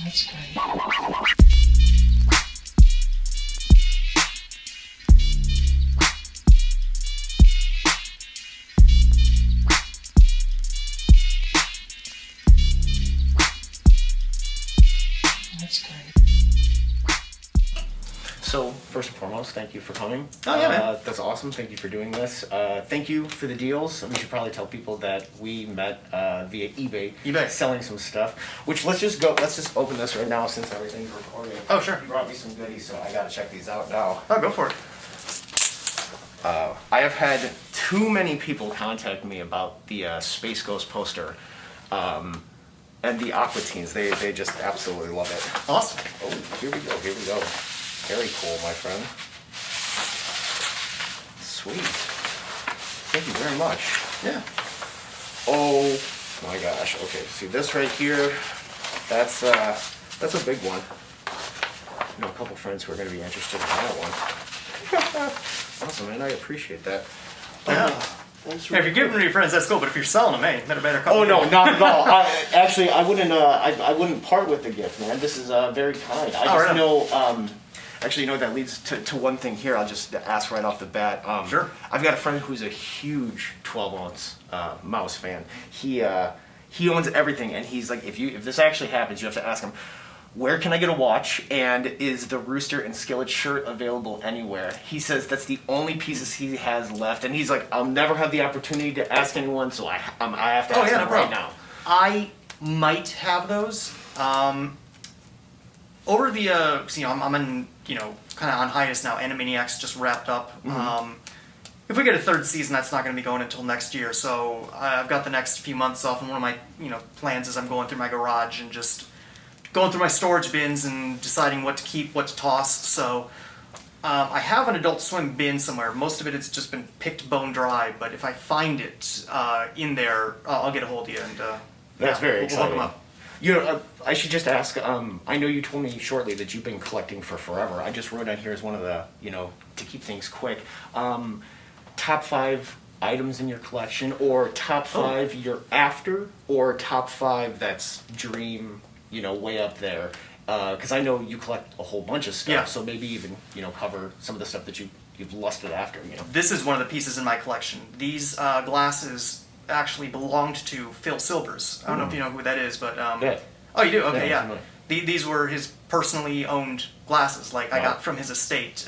That's great. That's great. So, first and foremost, thank you for coming. Oh, yeah, man. That's awesome. Thank you for doing this. Thank you for the deals. We should probably tell people that we met via eBay. Selling some stuff. Which, let's just open this right now since everything's recording. Oh, sure. You brought me some goodies, so I gotta check these out now. Oh, go for it. I have had too many people contact me about the Space Ghost poster. And the Aqua Teens. They just absolutely love it. Awesome. Oh, here we go. Very cool, my friend. Sweet. Thank you very much. Yeah. Oh my gosh. Okay, see this right here? That's a big one. I know a couple friends who are going to be interested in that one. Awesome, man. I appreciate that. Yeah. If you're giving them to your friends, that's cool. But if you're selling them, hey, better come. Oh no, not at all. Actually, I wouldn't. I wouldn't part with the gift, man. This is very kind. I just know. Actually, you know, that leads to one thing here. I'll just ask right off the bat. Sure. I've got a friend who's a huge 12-ounce mouse fan. He owns everything, and he's like, if this actually happens, you have to ask him, where can I get a watch? And is the Rooster and Skillet shirt available anywhere? He says that's the only pieces he has left, and he's like, I'll never have the opportunity to ask anyone, so I have to ask him right now. I might have those. Over the, I'm in, kind of on hiatus now. Animaniacs just wrapped up. Mm-hmm. If we get a third season, that's not going to be going until next year. So I've got the next few months off, and one of my, plans is I'm going through my garage and just going through my storage bins and deciding what to keep, what to toss. So I have an Adult Swim bin somewhere. Most of it has just been picked bone dry, but if I find it in there, I'll get a hold of you and That's very exciting. We'll hook 'em up. I should just ask, I know you told me shortly that you've been collecting for forever. I just wrote down here as one of the, to keep things quick, top 5 items in your collection, or top 5 you're after, or top 5 that's dream, way up there. Because I know you collect a whole bunch of stuff, so maybe even, cover some of the stuff that you've lusted after, This is one of the pieces in my collection. These glasses actually belonged to Phil Silvers. I don't know if you know who that is, but Yeah. Oh, you do? Okay, Yeah, yeah. These were his personally owned glasses, like I got from his estate.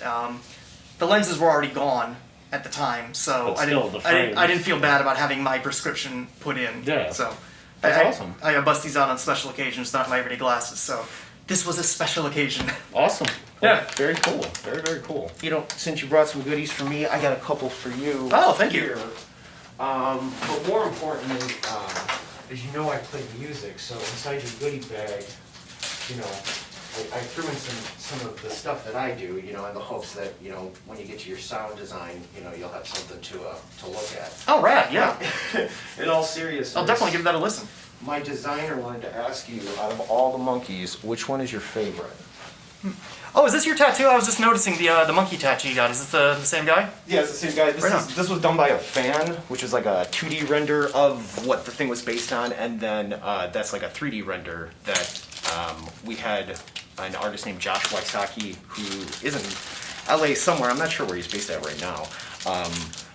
The lenses were already gone at the time, so But still, I didn't feel bad about having my prescription put in. Yeah. So That's awesome. I bust these out on special occasions, not my everyday glasses. So this was a special occasion. Awesome. Well, Yeah. very cool. Very, very cool. Since you brought some goodies for me, I got a couple for you. Oh, thank you. here. But more importantly, as you know, I play music, so inside your goodie bag, I threw in some of the stuff that I do, in the hopes that, when you get to your sound design, you'll have something to look at. Oh, rad, yeah. In all seriousness, I'll definitely give that a listen. my designer wanted to ask you, out of all the monkeys, which one is your favorite? Oh, is this your tattoo? I was just noticing the monkey tattoo you got. Is this the same guy? Yeah, it's the same guy. This was done by a fan, which is like a 2D render of what the thing was based on, and then that's like a 3D render that we had an artist named Josh Wysocki, who is in LA somewhere. I'm not sure where he's based at right now.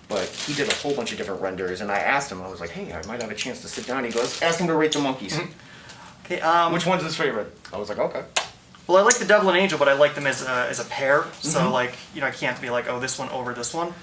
But he did a whole bunch of different renders, and I asked him, I was like, hey, I might have a chance to sit down. He goes, ask him to rate the monkeys. Okay. Which one's his favorite? I was like, okay. Well, I like the Devil and Angel, but I like them as a pair. So, like, I can't be like, oh, this one over this one.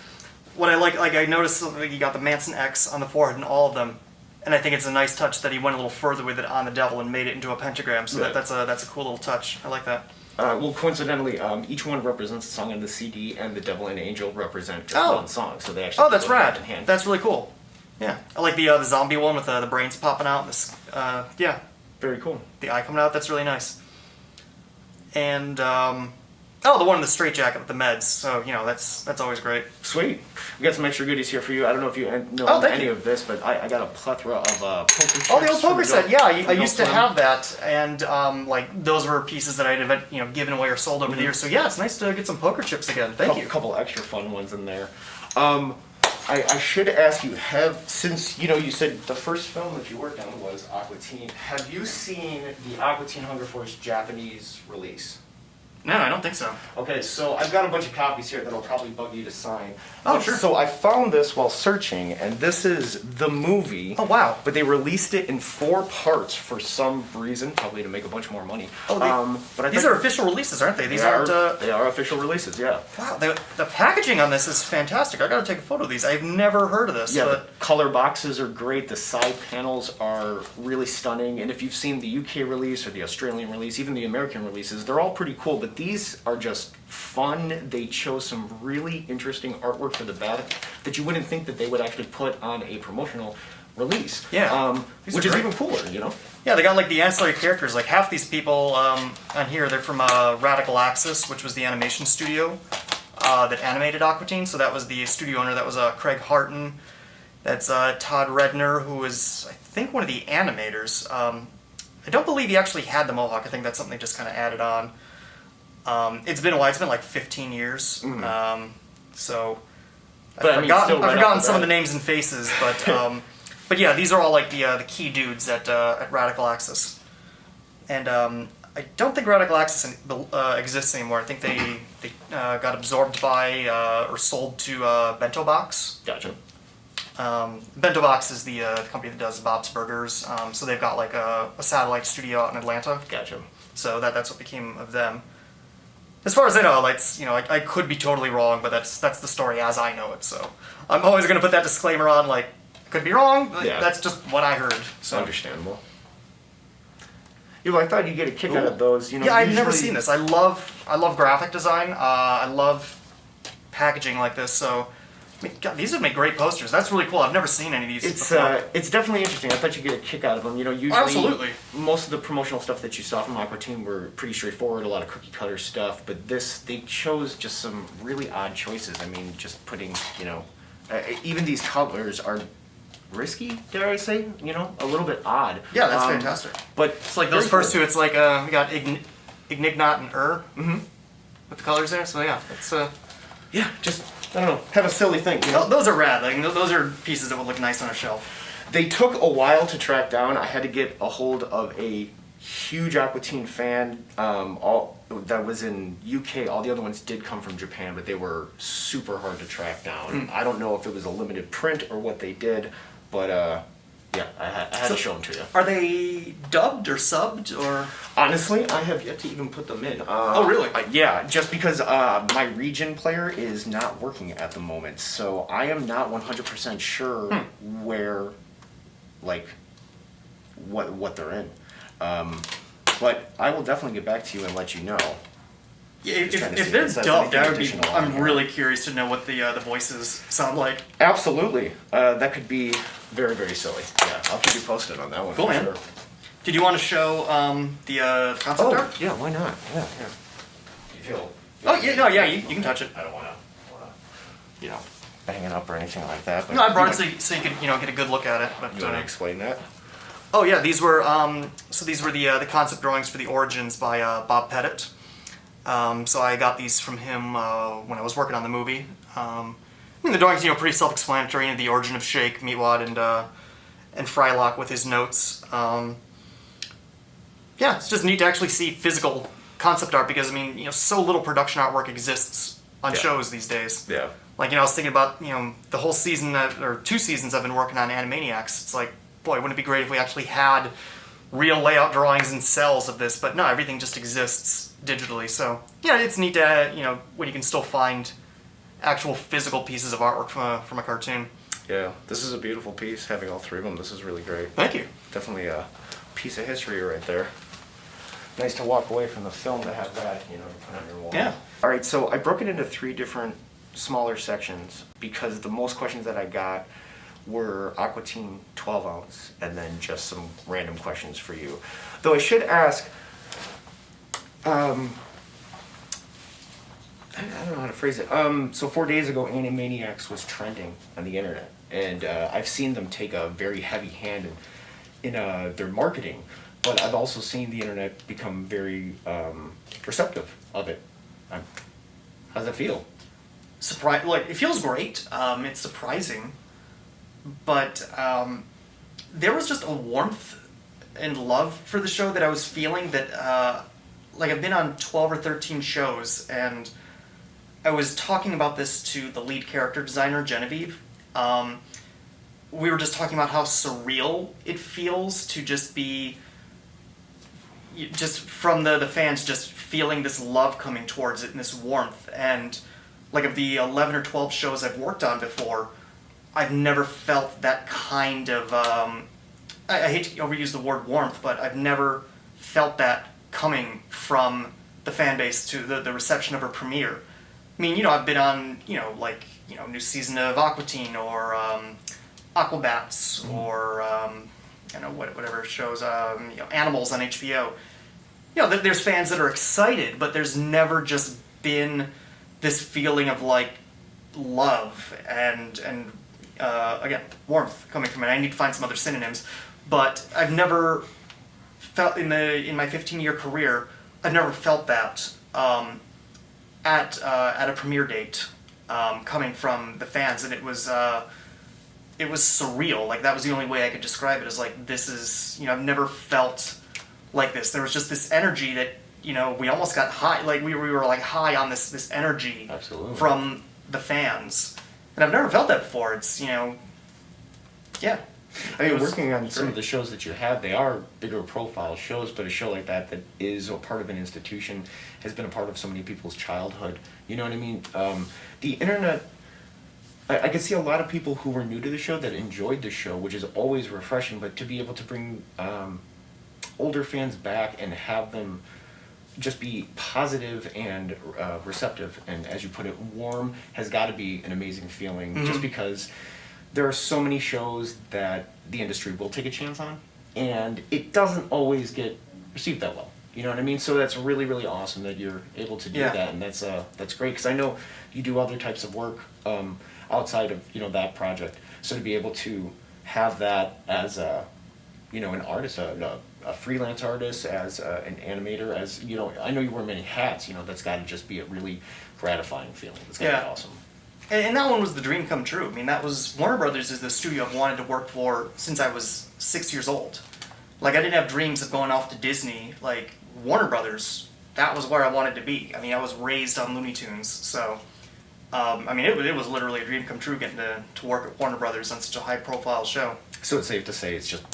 What I like I noticed you got the Manson X on the forehead and all of them, and I think it's a nice touch that he went a little further with it on the Devil and made it into a pentagram. So that's a cool little touch. I like that. Well, coincidentally, each one represents a song on the CD, and the Devil and Angel represent just one song. So they actually that's go rad. hand in hand. That's really cool. Yeah, I like the zombie one with the brains popping out. This, yeah, Very cool. the eye coming out. That's really nice. And the one in the straitjacket with the meds. So that's always great. Sweet. We got some extra goodies here for you. I don't know if you know thank any you. of this, but I got a plethora of poker chips. Oh, the old poker set. Yeah, I used to Swim. have that, and those were pieces that I'd have given away or sold over the years. So yeah, it's nice to get some poker chips again. Thank you. A couple extra fun ones in there. I should ask you, since, you said the first film that you worked on was Aqua Teen, have you seen the Aqua Teen Hunger Force Japanese release? No, I don't think so. Okay, so I've got a bunch of copies here that'll probably bug you to sign. Oh, sure. So I found this while searching, and this is the movie. Oh, wow. But they released it in 4 parts for some reason, probably to make a bunch more money. Oh, but I these think are official releases, aren't they? These they aren't. They are official releases, yeah. Wow, the packaging on this is fantastic. I gotta take a photo of these. I've never heard of this. Yeah, but the color boxes are great. The side panels are really stunning. And if you've seen the UK release or the Australian release, even the American releases, they're all pretty cool. But these are just fun. They chose some really interesting artwork for the back that you wouldn't think that they would actually put on a promotional release. Yeah, which is even cooler, Yeah, they got like the ancillary characters. Like half these people on here, they're from Radical Axis, which was the animation studio that animated Aqua Teen. So that was the studio owner. That was Craig Harton. That's Todd Redner, who was, I think, one of the animators. I don't believe he actually had the mohawk. I think that's something they just kind of added on. It's been a while. It's been like 15 years. So I've forgotten some of the names and faces, but yeah, these are all like the key dudes at Radical Axis. And I don't think Radical Axis exists anymore. I think they got absorbed by or sold to Bento Box. Gotcha. Bento Box is the company that does Bob's Burgers. So they've got like a satellite studio out in Atlanta. Gotcha. So that's what became of them. As far as I know, I could be totally wrong, but that's the story as I know it. So I'm always going to put that disclaimer on, like, could be wrong, but that's just what I heard. So understandable. I thought you'd get a kick out of those. Yeah, I've never seen this. I love graphic design. I love packaging like this. So, I mean, God, these would make great posters. That's really cool. I've never seen any of these before. It's definitely interesting. I thought you'd get a kick out of them. Usually Absolutely. Most of the promotional stuff that you saw from Aqua Teen were pretty straightforward, a lot of cookie cutter stuff. But they chose just some really odd choices. I mean, just putting, even these colors are risky, dare I say? A little bit odd. Yeah, that's fantastic. But it's like those first two. It's like we got Ignignat and with the colors there. So yeah, it's yeah, just I don't know, kind of silly thing. Those are rad. Like those are pieces that would look nice on a shelf. They took a while to track down. I had to get a hold of a huge Aqua Teen fan. All that was in UK. All the other ones did come from Japan, but they were super hard to track down. I don't know if it was a limited print or what they did, but yeah, I had to show them to you. Are they dubbed or subbed or? Honestly, I have yet to even put them in. Oh, really? Yeah, just because my region player is not working at the moment, so I am not 100% sure where, like, what they're in. But I will definitely get back to you and let you know. Yeah, if they're dubbed, I'm really curious to know what the voices sound like. Absolutely. That could be very, very silly. Yeah, I'll keep you posted on that one. Cool, man. Sure. Did you want to show the concept art? Yeah, why not? Yeah. You feel? Oh, yeah, no, yeah, you can touch it. I don't want to, bang it up or anything like that. But no, I brought it so you could, get a good look at it. But, you want to explain that? Oh, yeah, these were the concept drawings for the Origins by Bob Pettit. So I got these from him when I was working on the movie. The drawings, pretty self-explanatory. The origin of Shake, Meatwad, and Frylock with his notes. Yeah, it's just neat to actually see physical concept art because so little production artwork exists on shows these days. Yeah. Like I was thinking about the whole season or 2 seasons I've been working on Animaniacs. It's like, boy, wouldn't it be great if we actually had real layout drawings and cells of this? But no, everything just exists digitally. So yeah, it's neat to when you can still find actual physical pieces of artwork from a cartoon. Yeah, this is a beautiful piece. Having all 3 of them, this is really great. Thank you. Definitely a piece of history right there. Nice to walk away from the film to have that, to put on your wall. Yeah. All right, so I broke it into 3 different smaller sections because the most questions that I got were Aqua Teen 12 ounce and then just some random questions for you. Though I should ask, I don't know how to phrase it. So 4 days ago, Animaniacs was trending on the internet, and I've seen them take a very heavy hand in their marketing, but I've also seen the internet become very receptive of it. How's that feel? Like, it feels great. It's surprising, but there was just a warmth and love for the show that I was feeling that, like, I've been on 12 or 13 shows, and I was talking about this to the lead character designer, Genevieve. We were just talking about how surreal it feels to just be, just from the fans, just feeling this love coming towards it and this warmth. And, like, of the 11 or 12 shows I've worked on before, I've never felt that kind of, I hate to overuse the word warmth, but I've never felt that coming from the fan base to the reception of a premiere. I mean, I've been on, new season of Aqua Teen or Aquabats or, whatever shows, Animals on HBO. There's fans that are excited, but there's never just been this feeling of, like, love and again, warmth coming from it. I need to find some other synonyms, but I've never felt in my 15-year career, I've never felt that at a premiere date coming from the fans, and it was surreal. Like, that was the only way I could describe it. As like, this is, I've never felt like this. There was just this energy that, we almost got high. Like, we were like high on this energy. Absolutely. From the fans, and I've never felt that before. It's yeah. I mean, working on some of the shows that you have, they are bigger profile shows, but a show like that is a part of an institution, has been a part of so many people's childhood. You know what I mean? The internet, I could see a lot of people who were new to the show that enjoyed the show, which is always refreshing, but to be able to bring older fans back and have them just be positive and receptive, and as you put it, warm, has got to be an amazing feeling, just because there are so many shows that the industry will take a chance on, and it doesn't always get received that well. You know what I mean? So that's really, really awesome that you're able to do that, and that's great, because I know you do other types of work outside of that project. So to be able to have that as an artist, a freelance artist, as an animator, as I know you wear many hats. That's got to just be a really gratifying feeling. It's got to be awesome. And that one was the dream come true. I mean, that was Warner Brothers is the studio I've wanted to work for since I was 6 years old. Like, I didn't have dreams of going off to Disney. Like, Warner Brothers, that was where I wanted to be. I mean, I was raised on Looney Tunes, so it was literally a dream come true getting to work at Warner Brothers on such a high-profile show. So it's safe to say it's just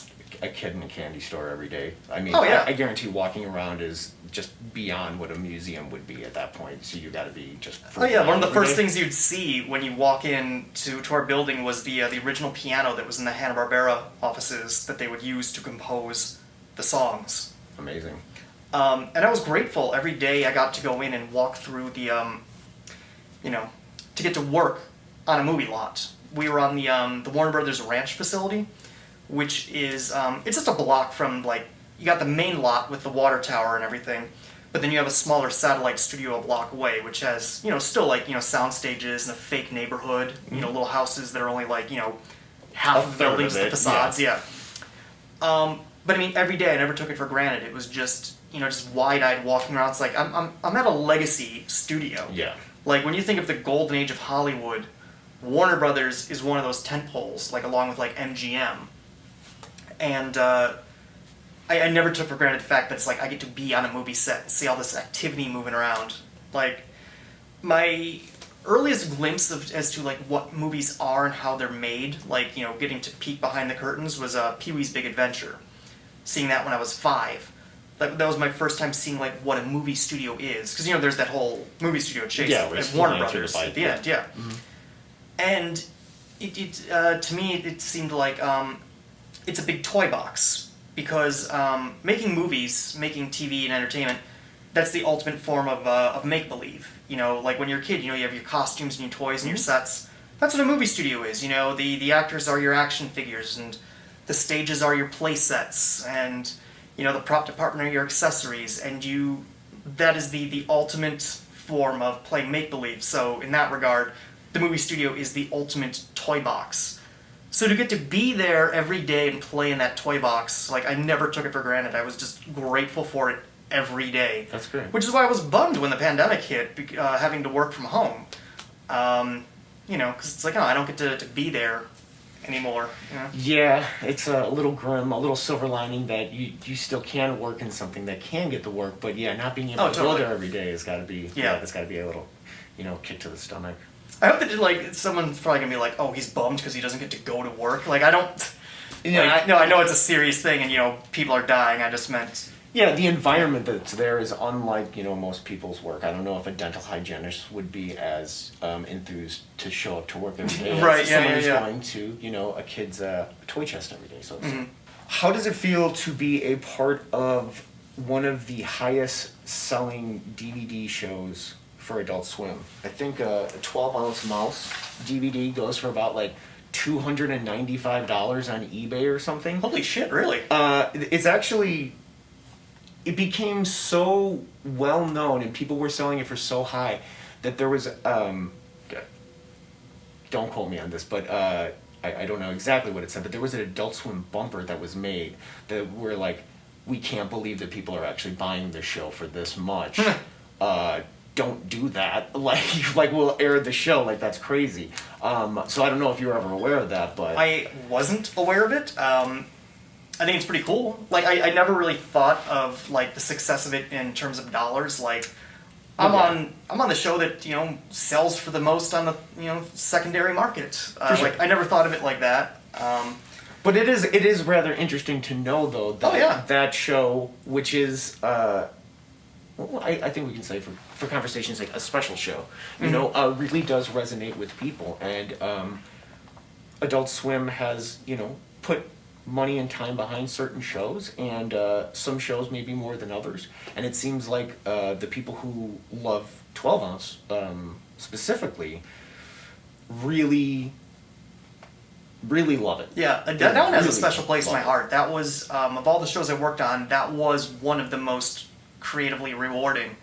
a kid in a candy store every day. I mean, I guarantee walking around is just beyond what a museum would be at that point. So you got to be just. One of the first things you'd see when you walk in to our building was the original piano that was in the Hanna-Barbera offices that they would use to compose the songs. Amazing. And I was grateful every day I got to go in and walk through the, to get to work on a movie lot. We were on the Warner Brothers Ranch facility, which is, it's just a block from, like, you got the main lot with the water tower and everything, but then you have a smaller satellite studio a block away, which has, still, like, sound stages and a fake neighborhood, little houses that are only, like, half of the buildings, the facades, but I mean, every day I never took it for granted. It was just, just wide-eyed walking around. It's like, I'm at a legacy studio. Yeah. Like, when you think of the golden age of Hollywood, Warner Brothers is one of those tentpoles, like, along with, like, MGM. And I never took for granted the fact that it's like I get to be on a movie set and see all this activity moving around. Like, my earliest glimpse as to, like, what movies are and how they're made, like, getting to peek behind the curtains, was Pee-wee's Big Adventure. Seeing that when I was 5. That was my first time seeing, like, what a movie studio is. Because, there's that whole movie studio chase at Warner Brothers at the end, Mm-hmm. And it to me, it seemed like it's a big toy box, because making movies, making TV and entertainment, that's the ultimate form of make-believe. Like when you're a kid, you have your costumes and your toys and your sets. That's what a movie studio is. The actors are your action figures, and the stages are your play sets, and the prop department are your accessories, and that is the ultimate form of playing make-believe. So in that regard, the movie studio is the ultimate toy box. So to get to be there every day and play in that toy box, like, I never took it for granted. I was just grateful for it every day. That's great. Which is why I was bummed when the pandemic hit, having to work from home. You know, because it's like, oh, I don't get to be there anymore. You know? Yeah, it's a little grim, a little silver lining that you still can work in something that can get the work, but yeah, not being able to totally. go there every day has got to be, that's got to be a little, kick to the stomach. I hope that, like, someone's probably going to be like, oh, he's bummed because he doesn't get to go to work. Like, I don't... I know it's a serious thing and, people are dying. I just meant... Yeah, the environment that's there is unlike, most people's work. I don't know if a dental hygienist would be as enthused to show up to work every day Right, as someone who's going to, a kid's toy chest every day. So, how does it feel to be a part of one of the highest selling DVD shows for Adult Swim? I think a 12-ounce mouse DVD goes for about like $295 on eBay or something. Holy shit, really? It's actually... It became so well known and people were selling it for so high that there was, don't quote me on this, but I don't know exactly what it said, but there was an Adult Swim bumper that was made that were like, we can't believe that people are actually buying this show for this much. Don't do that. Like we'll air the show, like that's crazy. So I don't know if you were ever aware of that, but... I wasn't aware of it. I think it's pretty cool. Like, I never really thought of, like, the success of it in terms of dollars. Like, I'm on the show that, sells for the most on the, secondary market. Sure. Like, I never thought of it like that. But it is rather interesting to know, though, that that show, which is, I think we can say for conversations like a special show, really does resonate with people. And Adult Swim has, put money and time behind certain shows, and some shows maybe more than others. And it seems like the people who love 12-ounce specifically really love it. Yeah, that one has a special place in my heart. That was, of all the shows I worked on, that was one of the most creatively rewarding.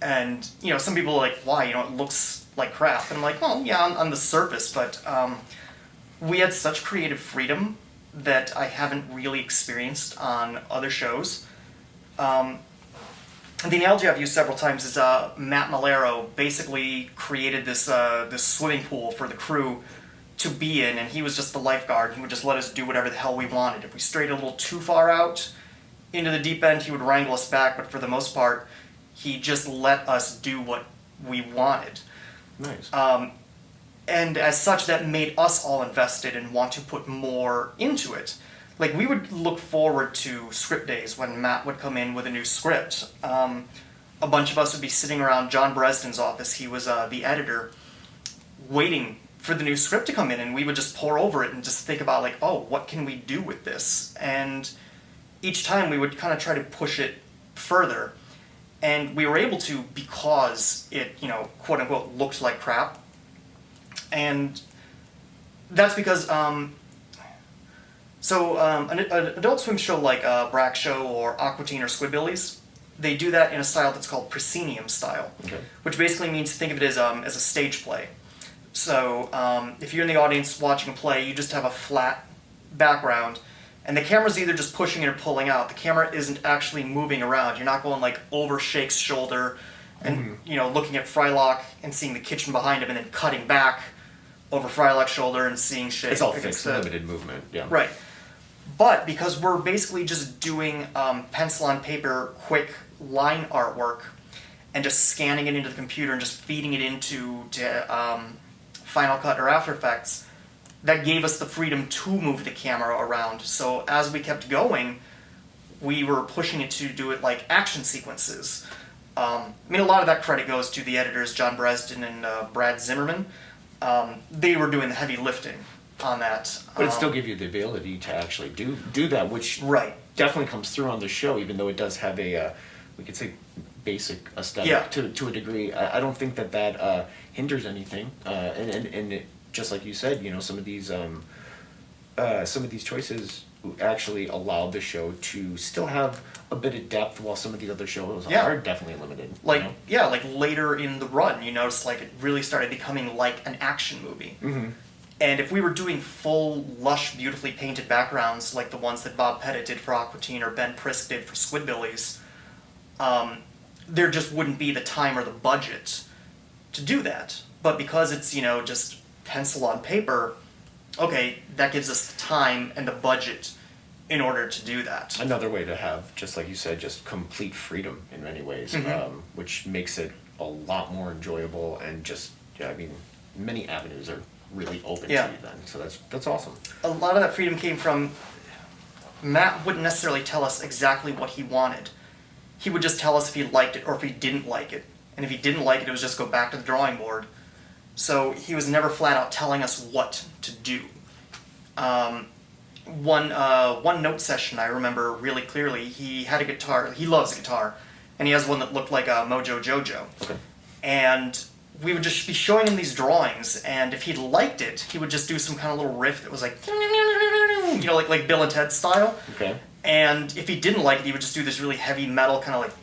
And, some people are like, why? It looks like crap. And I'm like, well, yeah, on the surface, but we had such creative freedom that I haven't really experienced on other shows. The analogy I've used several times is Matt Malero basically created this swimming pool for the crew to be in, and he was just the lifeguard. He would just let us do whatever the hell we wanted. If we strayed a little too far out into the deep end, he would wrangle us back, but for the most part, he just let us do what we wanted. Nice. And as such, that made us all invested and want to put more into it. Like, we would look forward to script days when Matt would come in with a new script. A bunch of us would be sitting around John Bresden's office. He was the editor, waiting for the new script to come in, and we would just pore over it and just think about, like, oh, what can we do with this? And each time we would kind of try to push it further. And we were able to because it, quote-unquote, looked like crap. And that's because, an Adult Swim show like Brack Show or Aqua Teen or Squidbillies, they do that in a style that's called proscenium style, which basically means think of it as a stage play. So if you're in the audience watching a play, you just have a flat background, and the camera's either just pushing it or pulling out. The camera isn't actually moving around. You're not going like over Shake's shoulder and looking at Frylock and seeing the kitchen behind him and then cutting back over Frylock's shoulder and seeing Shake. It's all fixed, limited movement, yeah. Right. But because we're basically just doing pencil on paper, quick line artwork, and just scanning it into the computer and just feeding it into Final Cut or After Effects, that gave us the freedom to move the camera around. So as we kept going, we were pushing it to do it like action sequences. A lot of that credit goes to the editors, John Bresden and Brad Zimmerman. They were doing the heavy lifting on that. But it still gives you the ability to actually do that, which definitely comes through on the show, even though it does have a, we could say, basic aesthetic to a degree. I don't think that hinders anything. And it, just like you said, some of these choices actually allow the show to still have a bit of depth, while some of the other shows are definitely limited. Like later in the run, you notice like it really started becoming like an action movie. Mm-hmm. And if we were doing full, lush, beautifully painted backgrounds like the ones that Bob Pettit did for Aqua Teen or Ben Prisk did for Squidbillies, there just wouldn't be the time or the budget to do that. But because it's, just pencil on paper, okay, that gives us the time and the budget in order to do that. Another way to have, just like you said, just complete freedom in many ways, which makes it a lot more enjoyable, and just, many avenues are really open to you then. So that's awesome. A lot of that freedom came from Matt wouldn't necessarily tell us exactly what he wanted. He would just tell us if he liked it or if he didn't like it. And if he didn't like it, it was just go back to the drawing board. So he was never flat out telling us what to do. One note session I remember really clearly, he had a guitar, he loves a guitar, and he has one that looked like a Mojo Jojo. Okay. And we would just be showing him these drawings, and if he liked it, he would just do some kind of little riff that was like, like Bill and Ted style. Okay. And if he didn't like it, he would just do this really heavy metal kind of like...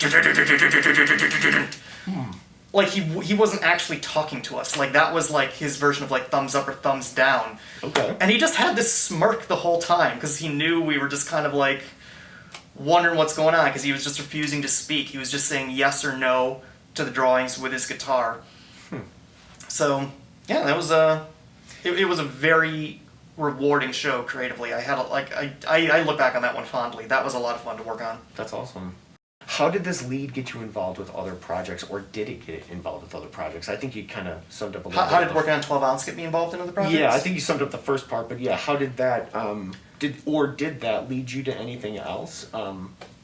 Like he wasn't actually talking to us. Like that was like his version of like thumbs up or thumbs down. Okay. And he just had this smirk the whole time because he knew we were just kind of like wondering what's going on, because he was just refusing to speak. He was just saying yes or no to the drawings with his guitar. So yeah, that was it was a very rewarding show creatively. I look back on that one fondly. That was a lot of fun to work on. That's awesome. How did this lead get you involved with other projects, or did it get involved with other projects? I think you kind of summed up a little bit. How did working on 12 Ounce get me involved in other projects? Yeah, I think you summed up the first part, but yeah, how did that, did that lead you to anything else?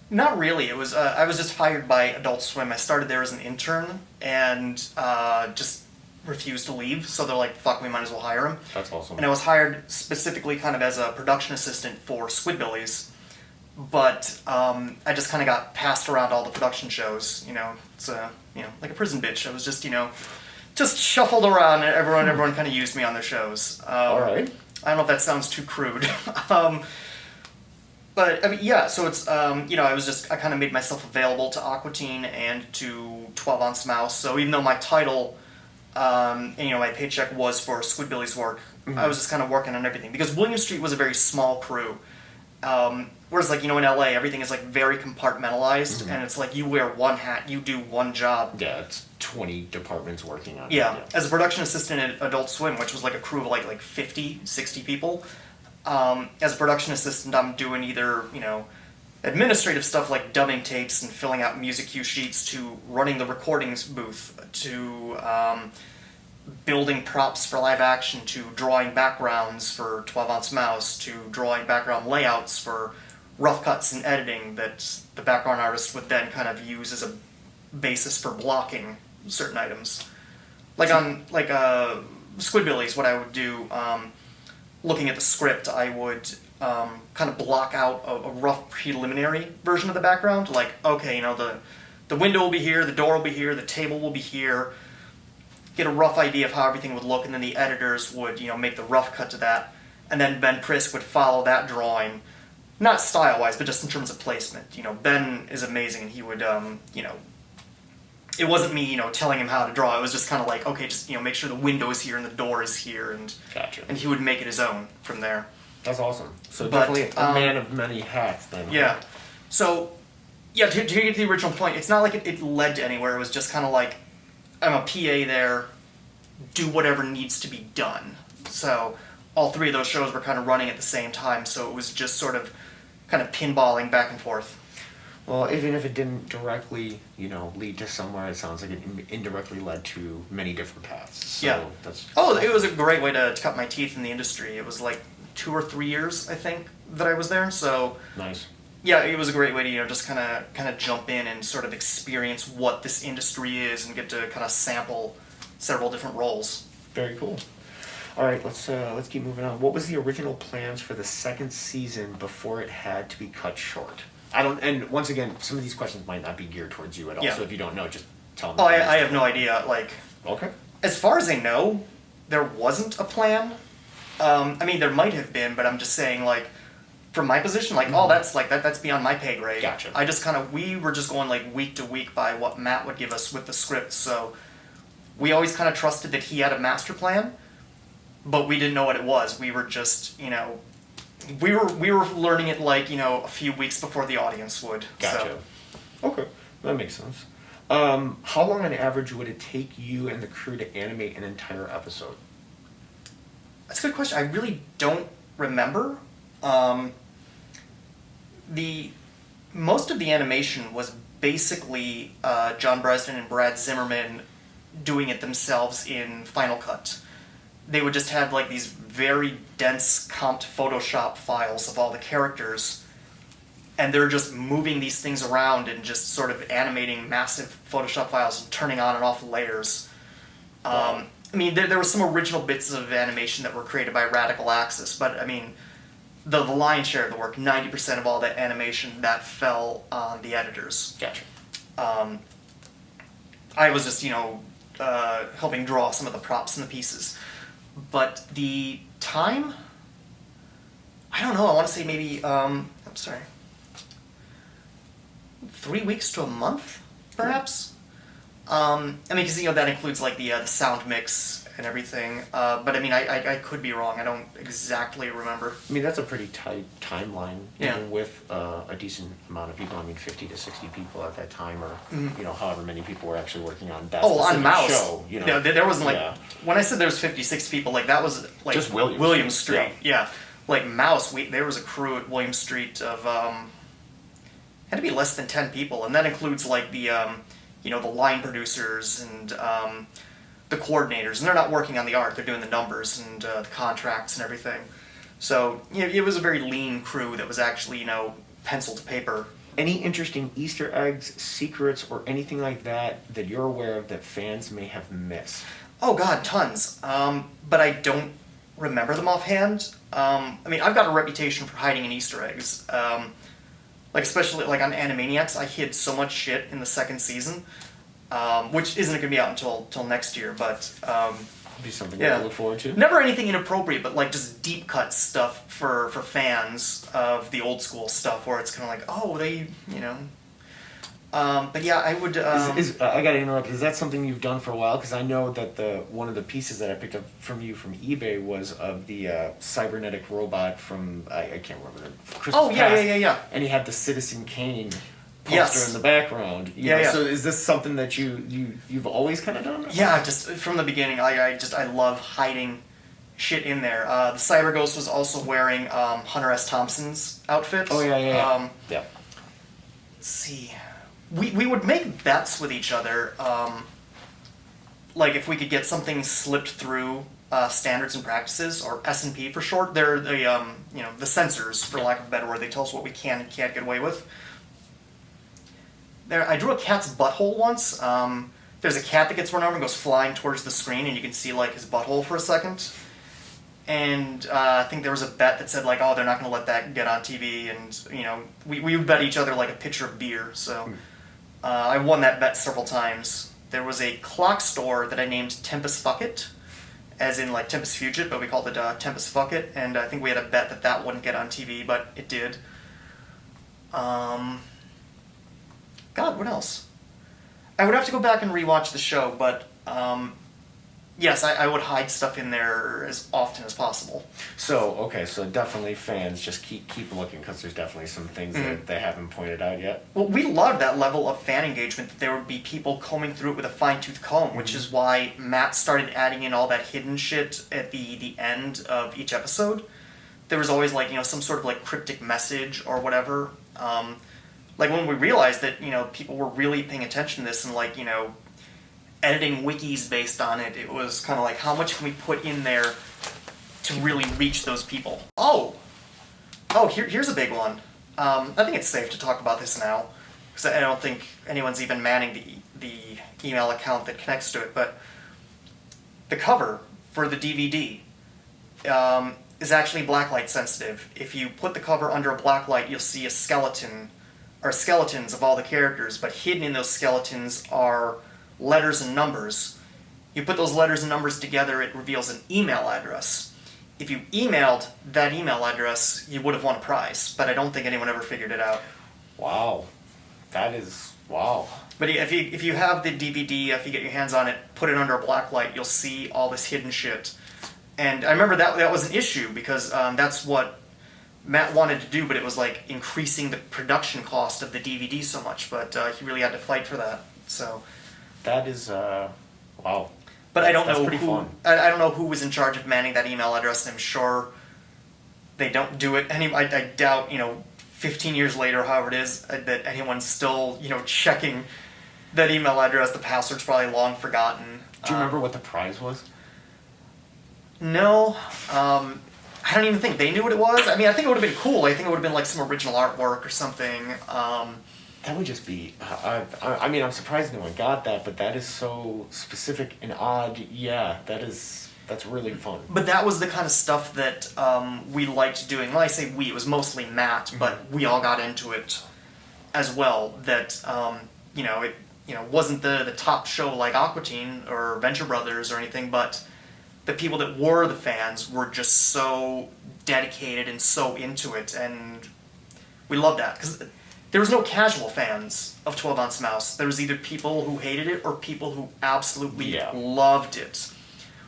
Not really. It was I was just hired by Adult Swim. I started there as an intern and just refused to leave. So they're like, fuck, we might as well hire him. That's awesome. And I was hired specifically kind of as a production assistant for Squidbillies. But I just kind of got passed around all the production shows. It's like a prison bitch. I was just just shuffled around, and everyone kind of used me on their shows. All right. I don't know if that sounds too crude. But I mean, yeah. So it's I kind of made myself available to Aqua Teen and to 12 Ounce Mouse. So even though my title, and my paycheck was for Squidbillies work, I was just kind of working on everything, because William Street was a very small crew. Whereas, in LA, everything is, very compartmentalized, and it's like you wear one hat, you do one job. Yeah, it's 20 departments working on it. Yeah. As a production assistant at Adult Swim, which was, a crew of, 50, 60 people, as a production assistant, I'm doing either, administrative stuff like dubbing tapes and filling out music cue sheets, to running the recordings booth, to building props for live action, to drawing backgrounds for 12 Ounce Mouse, to drawing background layouts for rough cuts and editing that the background artist would then kind of use as a basis for blocking certain items. On Squidbillies, what I would do, looking at the script, I would kind of block out a rough preliminary version of the background. Okay, the window will be here, the door will be here, the table will be here. Get a rough idea of how everything would look, and then the editors would, make the rough cut to that, and then Ben Prisk would follow that drawing, not style-wise, but just in terms of placement. Ben is amazing, and he would, it wasn't me, telling him how to draw. It was just kind of like, okay, just, make sure the window is here and the door is here, and Gotcha. And he would make it his own from there. That's awesome. So definitely a man of many hats then. Yeah. So, yeah, to get to the original point, it's not like it led to anywhere. It was just kind of like, I'm a PA there, do whatever needs to be done. So all three of those shows were kind of running at the same time, so it was just sort of kind of pinballing back and forth. Well, even if it didn't directly, lead to somewhere, it sounds like it indirectly led to many different paths. So yeah. It was a great way to cut my teeth in the industry. It was 2 or 3 years, I think, that I was there. So nice. Yeah, it was a great way to just kind of jump in and sort of experience what this industry is and get to kind of sample several different roles. Very cool. All right, let's keep moving on. What was the original plans for the second season before it had to be cut short? And once again, some of these questions might not be geared towards you at all. Yeah. So if you don't know, just tell me. Oh, I have no idea. Okay. As far as I know, there wasn't a plan. There might have been, but I'm just saying, from my position, that's beyond my pay grade. Gotcha. We were just going week to week by what Matt would give us with the script, so we always kind of trusted that he had a master plan, but we didn't know what it was. We were just, we were learning it a few weeks before the audience would. Gotcha. So. Okay, that makes sense. How long on average would it take you and the crew to animate an entire episode? That's a good question. I really don't remember. Most of the animation was basically John Bresnan and Brad Zimmerman doing it themselves in Final Cut. They would just have like these very dense comped Photoshop files of all the characters, and they're just moving these things around and just sort of animating massive Photoshop files and turning on and off layers. Wow. I mean, there were some original bits of animation that were created by Radical Axis, but I mean, the lion's share of the work, 90% of all that animation, that fell on the editors. Gotcha. I was just, helping draw some of the props and the pieces. But the time, I don't know, I want to say maybe, 3 weeks to a month, perhaps? Because, that includes, like, the sound mix and everything. But, I could be wrong. I don't exactly remember. That's a pretty tight timeline, Yeah. even with a decent amount of people. 50 to 60 people at that time, or, however many people were actually working on that specific on Mouse. show. There wasn't, like, Yeah. when I said there was 56 people, like, that was, like, Just Williams. Williams Street. Yeah. Like, Mouse, there was a crew at Williams Street of, had to be less than 10 people, and that includes, like, the line producers and, the coordinators, and they're not working on the art, they're doing the numbers and the contracts and everything. So, it was a very lean crew that was actually, pencil to paper. Any interesting Easter eggs, secrets, or anything like that you're aware of that fans may have missed? Oh god, tons. But I don't remember them offhand. I've got a reputation for hiding in Easter eggs. Especially like on Animaniacs, I hid so much shit in the second season. Which isn't going to be out until next year, but Be something yeah. to look forward to. Never anything inappropriate, but like just deep cut stuff for fans of the old school stuff, where it's kind of like, oh, they, But yeah, I would. I gotta interrupt. Is that something you've done for a while? Because I know that one of the pieces that I picked up from you from eBay was of the cybernetic robot from I can't remember the Christmas Oh yeah, Past, yeah. and he had the Citizen Kane poster Yes. in the background. You know, Yeah. So is this something that you've always kind of done? Yeah, just from the beginning, I love hiding shit in there. The Cyber Ghost was also wearing Hunter S. Thompson's outfit. Oh yeah. Yeah. Let's see. We would make bets with each other. Like if we could get something slipped through standards and practices, or S&P for short. They're the censors, for lack of a better word. They tell us what we can and can't get away with. I drew a cat's butthole once. There's a cat that gets run over and goes flying towards the screen, and you can see like his butthole for a second. And I think there was a bet that said like, oh, they're not going to let that get on TV, and we would bet each other like a pitcher of beer. So I won that bet several times. There was a clock store that I named T.M.S.G.P, as in like Tempest Fugit, but we called it T.M.S.G.P, and I think we had a bet that wouldn't get on TV, but it did. God, what else? I would have to go back and rewatch the show, but yes, I would hide stuff in there as often as possible. So definitely fans just keep looking, because there's definitely some things that they haven't pointed out yet. Well, we loved that level of fan engagement, that there would be people combing through it with a fine-tooth comb, which is why Matt started adding in all that hidden shit at the end of each episode. There was always like some sort of like cryptic message or whatever. Like when we realized that people were really paying attention to this and like editing wikis based on it, it was kind of like, how much can we put in there to really reach those people? Here's a big one. I think it's safe to talk about this now, because I don't think anyone's even manning the email account that connects to it, but the cover for the DVD is actually blacklight sensitive. If you put the cover under a blacklight, you'll see a skeleton, or skeletons of all the characters, but hidden in those skeletons are letters and numbers. You put those letters and numbers together, it reveals an email address. If you emailed that email address, you would have won a prize, but I don't think anyone ever figured it out. Wow. That is... wow. But if you have the DVD, if you get your hands on it, put it under a black light, you'll see all this hidden shit. And I remember that was an issue, because that's what Matt wanted to do, but it was like increasing the production cost of the DVD so much, but he really had to fight for that. So, That is, wow. but I don't That's know pretty who. fun. I don't know who was in charge of manning that email address. And I'm sure they don't do it. I doubt 15 years later, however it is, that anyone's still checking that email address. The password's probably long forgotten. Do you remember what the prize was? No. I don't even think they knew what it was. I mean, I think it would have been cool. I think it would have been like some original artwork or something. That would just be. I mean, I'm surprised no one got that, but that is so specific and odd. Yeah, that's really fun. But that was the kind of stuff that we liked doing. When I say we, it was mostly Matt, but we all got into it as well. That it wasn't the top show like Aqua Teen or Venture Brothers or anything, but the people that were the fans were just so dedicated and so into it, and we loved that because there was no casual fans of 12 Ounce Mouse. There was either people who hated it or people who absolutely loved it.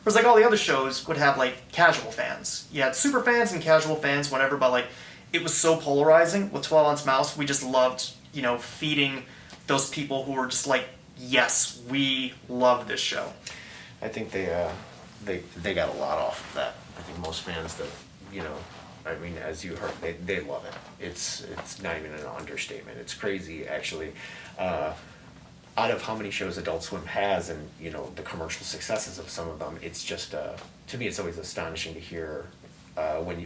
Whereas like all the other shows would have like casual fans. You had super fans and casual fans, whatever, but like it was so polarizing with 12 Ounce Mouse. We just loved, feeding those people who were just like, yes, we love this show. I think they got a lot off of that. I think most fans that, I mean, as you heard, they love it. It's not even an understatement. It's crazy, actually. Out of how many shows Adult Swim has and, the commercial successes of some of them, it's just, to me, it's always astonishing to hear if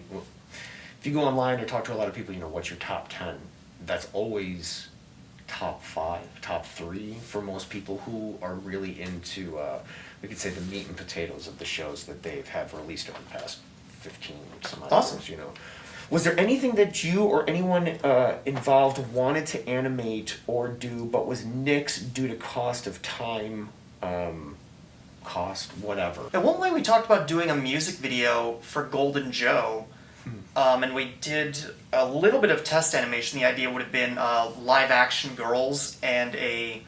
you go online or talk to a lot of people, what's your top 10? That's always top 5, top 3 for most people who are really into, we could say, the meat and potatoes of the shows that they've have released over the past 15 some odd Awesome. years, Was there anything that you or anyone involved wanted to animate or do, but was nixed due to cost of time, whatever? At one point we talked about doing a music video for Golden Joe, and we did a little bit of test animation. The idea would have been live action girls and a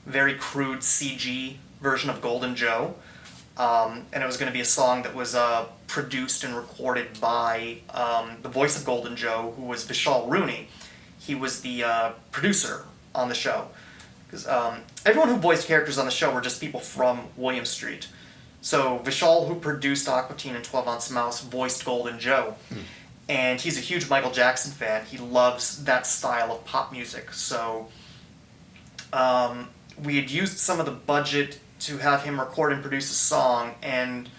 very crude CG version of Golden Joe. And it was going to be a song that was produced and recorded by the voice of Golden Joe, who was Vishal Rooney. He was the producer on the show. Because everyone who voiced characters on the show were just people from William Street. So Vishal, who produced Aqua Teen and 12 Ounce Mouse, voiced Golden Joe. And he's a huge Michael Jackson fan. He loves that style of pop music. So we had used some of the budget to have him record and produce a song, and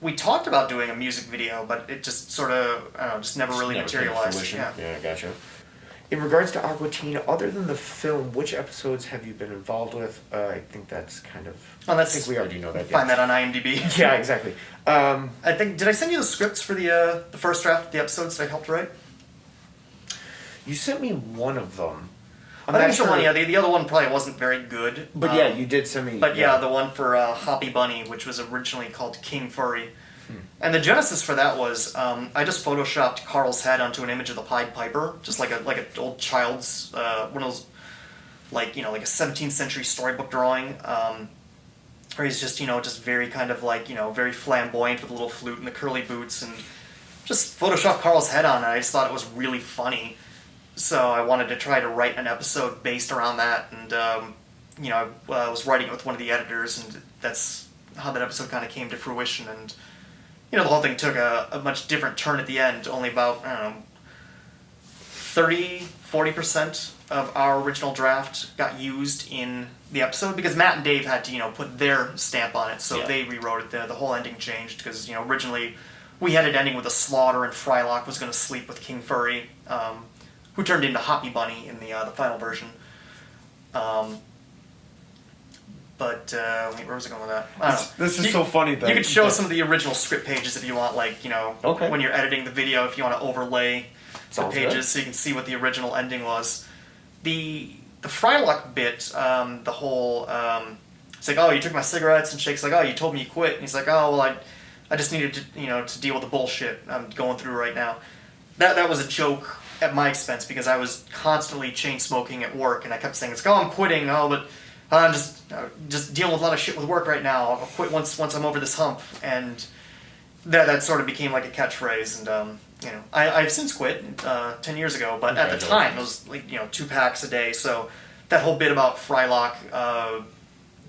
we talked about doing a music video, but it just sort of, just never really materialized. Yeah, gotcha. In regards to Aqua Teen, other than the film, which episodes have you been involved with? I think that's kind of... I think we already know that. Find that on IMDb. Yeah, exactly. I think, did I send you the scripts for the first draft of the episodes that I helped write? You sent me one of them. I think the one, the other one probably wasn't very good. But yeah, you did send me... But yeah, the one for Hoppy Bunny, which was originally called King Furry. And the genesis for that was I just photoshopped Carl's head onto an image of the Pied Piper, just like an old child's one of those like a 17th century storybook drawing, where he's just just very kind of very flamboyant with a little flute and the curly boots, and just photoshopped Carl's head on it. I just thought it was really funny, so I wanted to try to write an episode based around that, and I was writing it with one of the editors, and that's how that episode kind of came to fruition. And the whole thing took a much different turn at the end. Only about, 40% of our original draft got used in the episode, because Matt and Dave had to, put their stamp on it, so they rewrote it. The whole ending changed, because, originally we had it ending with a slaughter, and Frylock was going to sleep with King Furry, who turned into Hoppy Bunny in the final version. But where was I going with that? I don't know. This is so funny. You could show some of the original script pages if you want, Okay. when you're editing the video, if you want to overlay Sounds the pages good. so you can see what the original ending was. The Frylock bit, the whole, it's like, oh, you took my cigarettes, and Shake's like, oh, you told me you quit, and he's like, oh, well, I just needed to, to deal with the bullshit I'm going through right now. That was a joke at my expense, because I was constantly chain smoking at work, and I kept saying, it's like, oh, I'm quitting, but I'm just dealing with a lot of shit with work right now. I'll quit once I'm over this hump, and that sort of became like a catchphrase. And I've since quit 10 years ago, but at the time it was 2 packs a day. So that whole bit about Frylock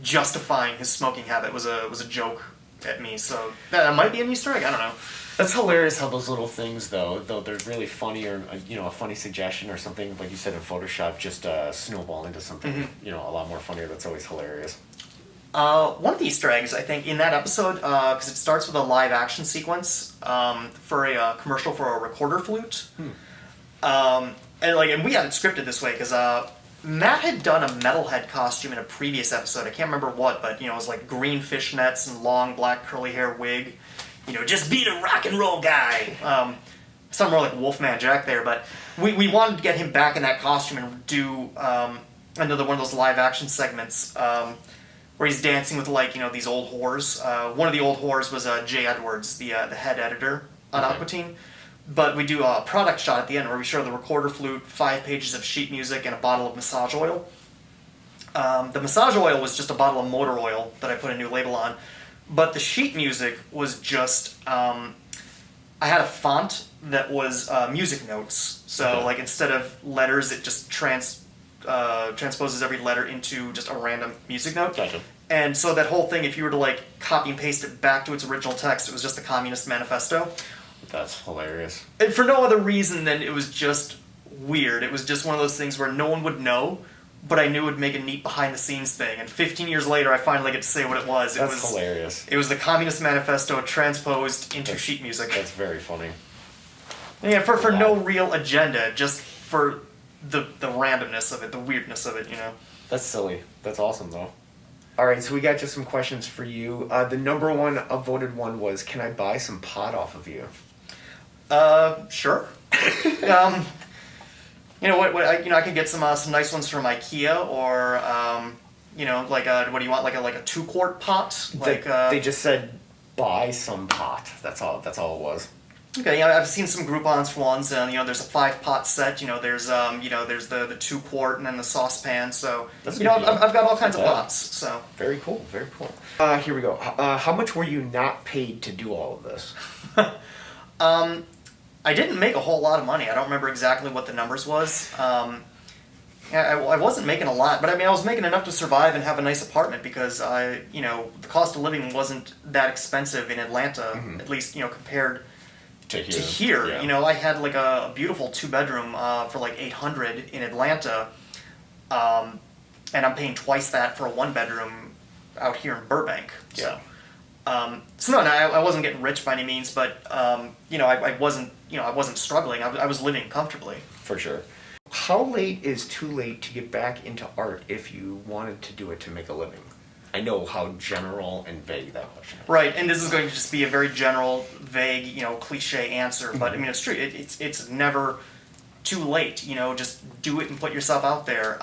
justifying his smoking habit was a joke at me. So that might be an Easter egg. I don't know. That's hilarious how those little things, though they're really funny, or a funny suggestion or something, like you said in Photoshop, just snowball into something, a lot more funnier. That's always hilarious. One of the Easter eggs, I think, in that episode, because it starts with a live action sequence for a commercial for a recorder flute, and we had it scripted this way because Matt had done a metalhead costume in a previous episode. I can't remember what, but it was like green fishnets and long black curly hair wig. Just be the rock and roll guy. Something more like Wolfman Jack there, but we wanted to get him back in that costume and do another one of those live action segments where he's dancing with these old whores. One of the old whores was Jay Edwards, the head editor on Aquatine. But we do a product shot at the end where we show the recorder flute, 5 pages of sheet music, and a bottle of massage oil. The massage oil was just a bottle of motor oil that I put a new label on. But the sheet music was just, I had a font that was music notes. So, instead of letters, it just transposes every letter into just a random music note. Gotcha. And so that whole thing, if you were to, copy and paste it back to its original text, it was just the Communist Manifesto. That's hilarious. And for no other reason than it was just weird. It was just one of those things where no one would know, but I knew it would make a neat behind-the-scenes thing. And 15 years later, I finally get to say what it was. That's hilarious. It was the Communist Manifesto transposed into sheet music. That's very funny. Yeah, for no real agenda, just for the randomness of it, the weirdness of it, That's silly. That's awesome, though. All right, so we got just some questions for you. The number one upvoted one was, can I buy some pot off of you? Sure. I could get some nice ones from IKEA, or what do you want? Like a 2-quart pot? They just said buy some pot. That's all it was. Okay, I've seen some Groupons ones, and there's a 5-pot set. There's the 2-quart and then the saucepan. So I've got all kinds of pots. So very cool, very cool. Here we go. How much were you not paid to do all of this? I didn't make a whole lot of money. I don't remember exactly what the numbers was. I wasn't making a lot, but I was making enough to survive and have a nice apartment because the cost of living wasn't that expensive in Atlanta, at least compared to here. Yeah. I had a beautiful 2-bedroom for $800 in Atlanta, and I'm paying twice that for a 1-bedroom out here in Burbank. Yeah. So I wasn't getting rich by any means, but I wasn't struggling. I was living comfortably. For sure. How late is too late to get back into art if you wanted to do it to make a living? I know how general and vague that question is. Right, and this is going to just be a very general, vague, cliche answer, but it's true. It's never too late. Just do it and put yourself out there.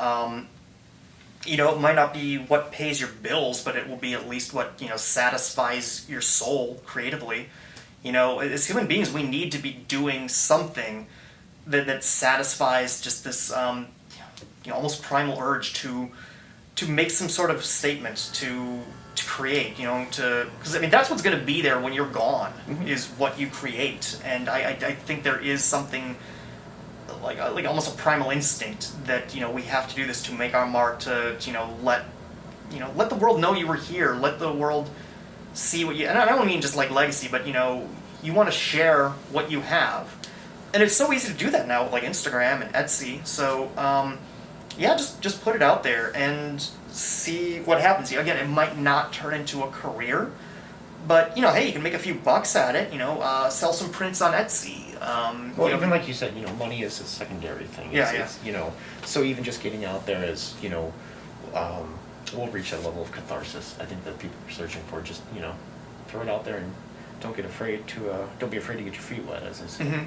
It might not be what pays your bills, but it will be at least what satisfies your soul creatively. As human beings, we need to be doing something that satisfies just this almost primal urge to make some sort of statement, to create, because that's what's going to be there when you're gone, is what you create. And I think there is something like almost a primal instinct that we have to do this to make our mark, to let the world know you were here, let the world see what you, and I don't mean just legacy, but you want to share what you have. And it's so easy to do that now with Instagram and Etsy. So just put it out there and see what happens. Again, it might not turn into a career, but hey, you can make a few bucks at it. Sell some prints on Etsy. Even like you said, money is a secondary thing. It's, so even just getting out there is, we'll reach that level of catharsis. I think that people are searching for. Just throw it out there and don't be afraid to get your feet wet, as they say.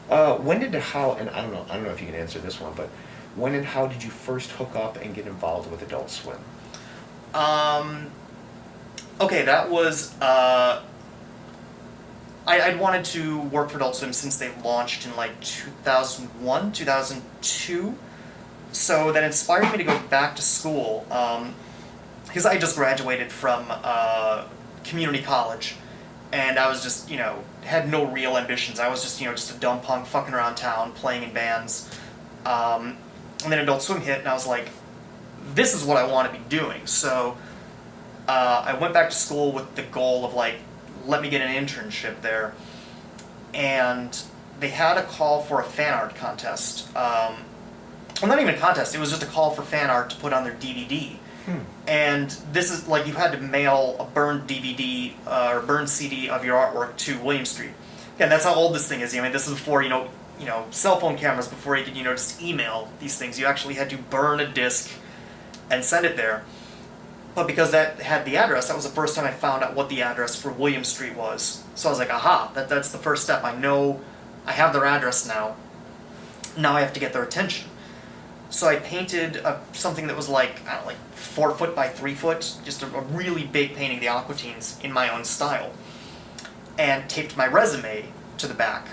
When did how, and I don't know if you can answer this one, but when and how did you first hook up and get involved with Adult Swim? Okay, that was I'd wanted to work for Adult Swim since they launched in 2001, 2002. So that inspired me to go back to school, because I just graduated from community college, and I was just, had no real ambitions. I was just, just a dumb punk fucking around town, playing in bands. and then Adult Swim hit, and I was like, this is what I want to be doing. So I went back to school with the goal of like, let me get an internship there. And they had a call for a fan art contest. Well, not even a contest, it was just a call for fan art to put on their DVD. And this is like, you had to mail a burned DVD or burned CD of your artwork to William Street. Again, that's how old this thing is. I mean, this is before, cell phone cameras, before you could, just email these things. You actually had to burn a disc and send it there. But because that had the address, that was the first time I found out what the address for William Street was. So I was like, aha, that's the first step. I know I have their address now. Now I have to get their attention. So I painted something that was like, 4 foot by 3 foot, just a really big painting, the Aquatines, in my own style. And taped my resume to the back.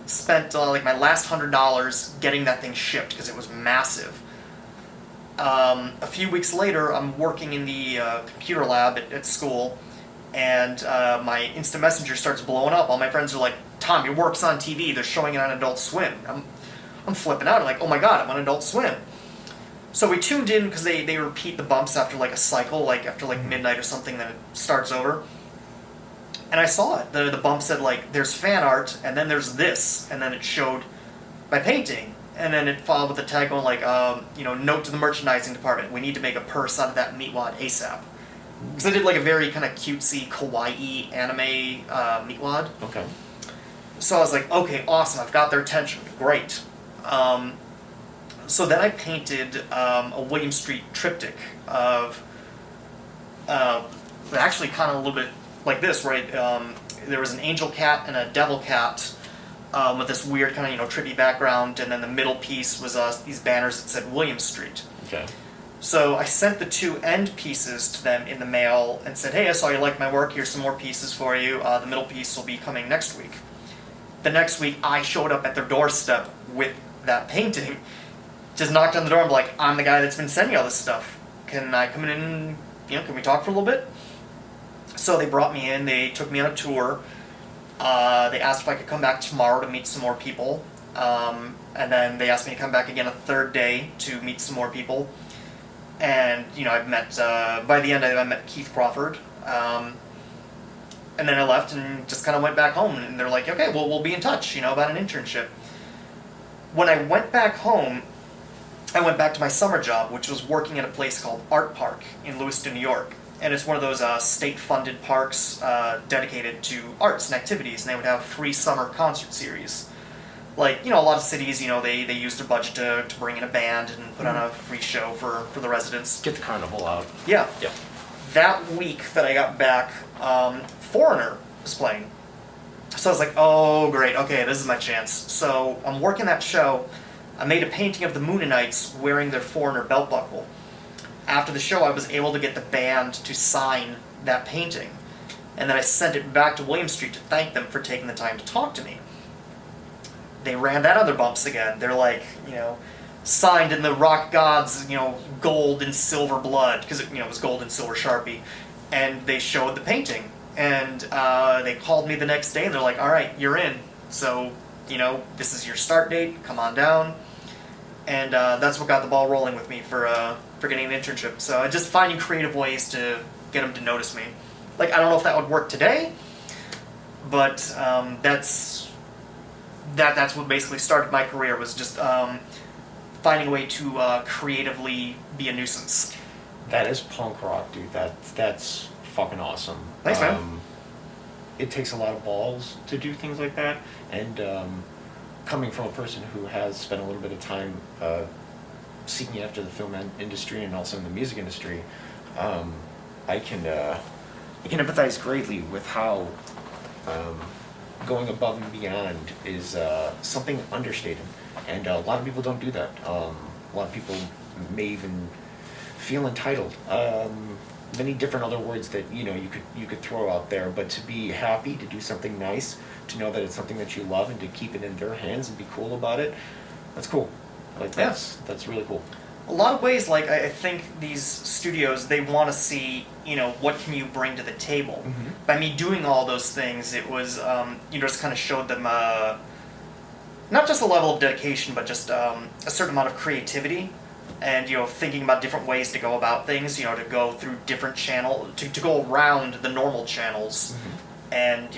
Spent my last $100 getting that thing shipped because it was massive. A few weeks later, I'm working in the computer lab at school, and my instant messenger starts blowing up. All my friends are like, Tom, your work's on TV. They're showing it on Adult Swim. I'm flipping out. I'm like, oh my god, I'm on Adult Swim. So we tuned in because they repeat the bumps after like a cycle, like after like midnight or something, then it starts over. And I saw it. The bump said like, there's fan art, and then there's this, and then it showed my painting. And then it followed with a tag going like, note to the merchandising department, we need to make a purse out of that meatwad ASAP. Because I did like a very kind of cutesy, kawaii anime meatwad. Okay. So I was like, okay, awesome, I've got their attention, great. So then I painted a William Street triptych of, actually kind of a little bit like this, right? There was an angel cat and a devil cat with this weird kind of, trippy background, and then the middle piece was these banners that said William Street. Okay. So I sent the 2 end pieces to them in the mail and said, hey, I saw you like my work, here's some more pieces for you, the middle piece will be coming next week. The next week, I showed up at their doorstep with that painting, just knocked on the door and be like, I'm the guy that's been sending all this stuff. Can I come in and, can we talk for a little bit? So they brought me in, they took me on a tour. They asked if I could come back tomorrow to meet some more people. And then they asked me to come back again a third day to meet some more people. And, I've met, by the end I met Keith Crawford. And then I left and just kind of went back home. And they're like, okay, well, we'll be in touch, about an internship. When I went back home, I went back to my summer job, which was working at a place called Art Park in Lewiston, New York. And it's one of those state-funded parks dedicated to arts and activities, and they would have free summer concert series. Like, a lot of cities, they use their budget to bring in a band and put on a free show for the residents. Get the carnival out. Yeah. Yeah. That week that I got back, Foreigner was playing. So I was like, oh, great, okay, this is my chance. So I'm working that show. I made a painting of the Moonanites wearing their Foreigner belt buckle. After the show, I was able to get the band to sign that painting. And then I sent it back to William Street to thank them for taking the time to talk to me. They ran that other bumps again. They're like, signed in the rock gods, gold and silver blood, because it was gold and silver Sharpie. And they showed the painting. And they called me the next day, and they're like, all right, you're in. So, this is your start date, come on down. And that's what got the ball rolling with me for getting an internship. So just finding creative ways to get them to notice me. Like, I don't know if that would work today, but that's what basically started my career, was just finding a way to creatively be a nuisance. That is punk rock, dude. That's fucking awesome. Thanks, man. It takes a lot of balls to do things like that, and coming from a person who has spent a little bit of time seeking after the film industry and also in the music industry, I can empathize greatly with how going above and beyond is something understated, and a lot of people don't do that. A lot of people may even feel entitled. Many different other words that you could throw out there, but to be happy, to do something nice, to know that it's something that you love, and to keep it in their hands and be cool about it, that's cool. Like that's really cool. A lot of ways, like I think these studios, they want to see, what can you bring to the table. Mm-hmm. By me doing all those things, it was, just kind of showed them, not just a level of dedication, but just a certain amount of creativity, and thinking about different ways to go about things. To go through different channels, to go around the normal channels, and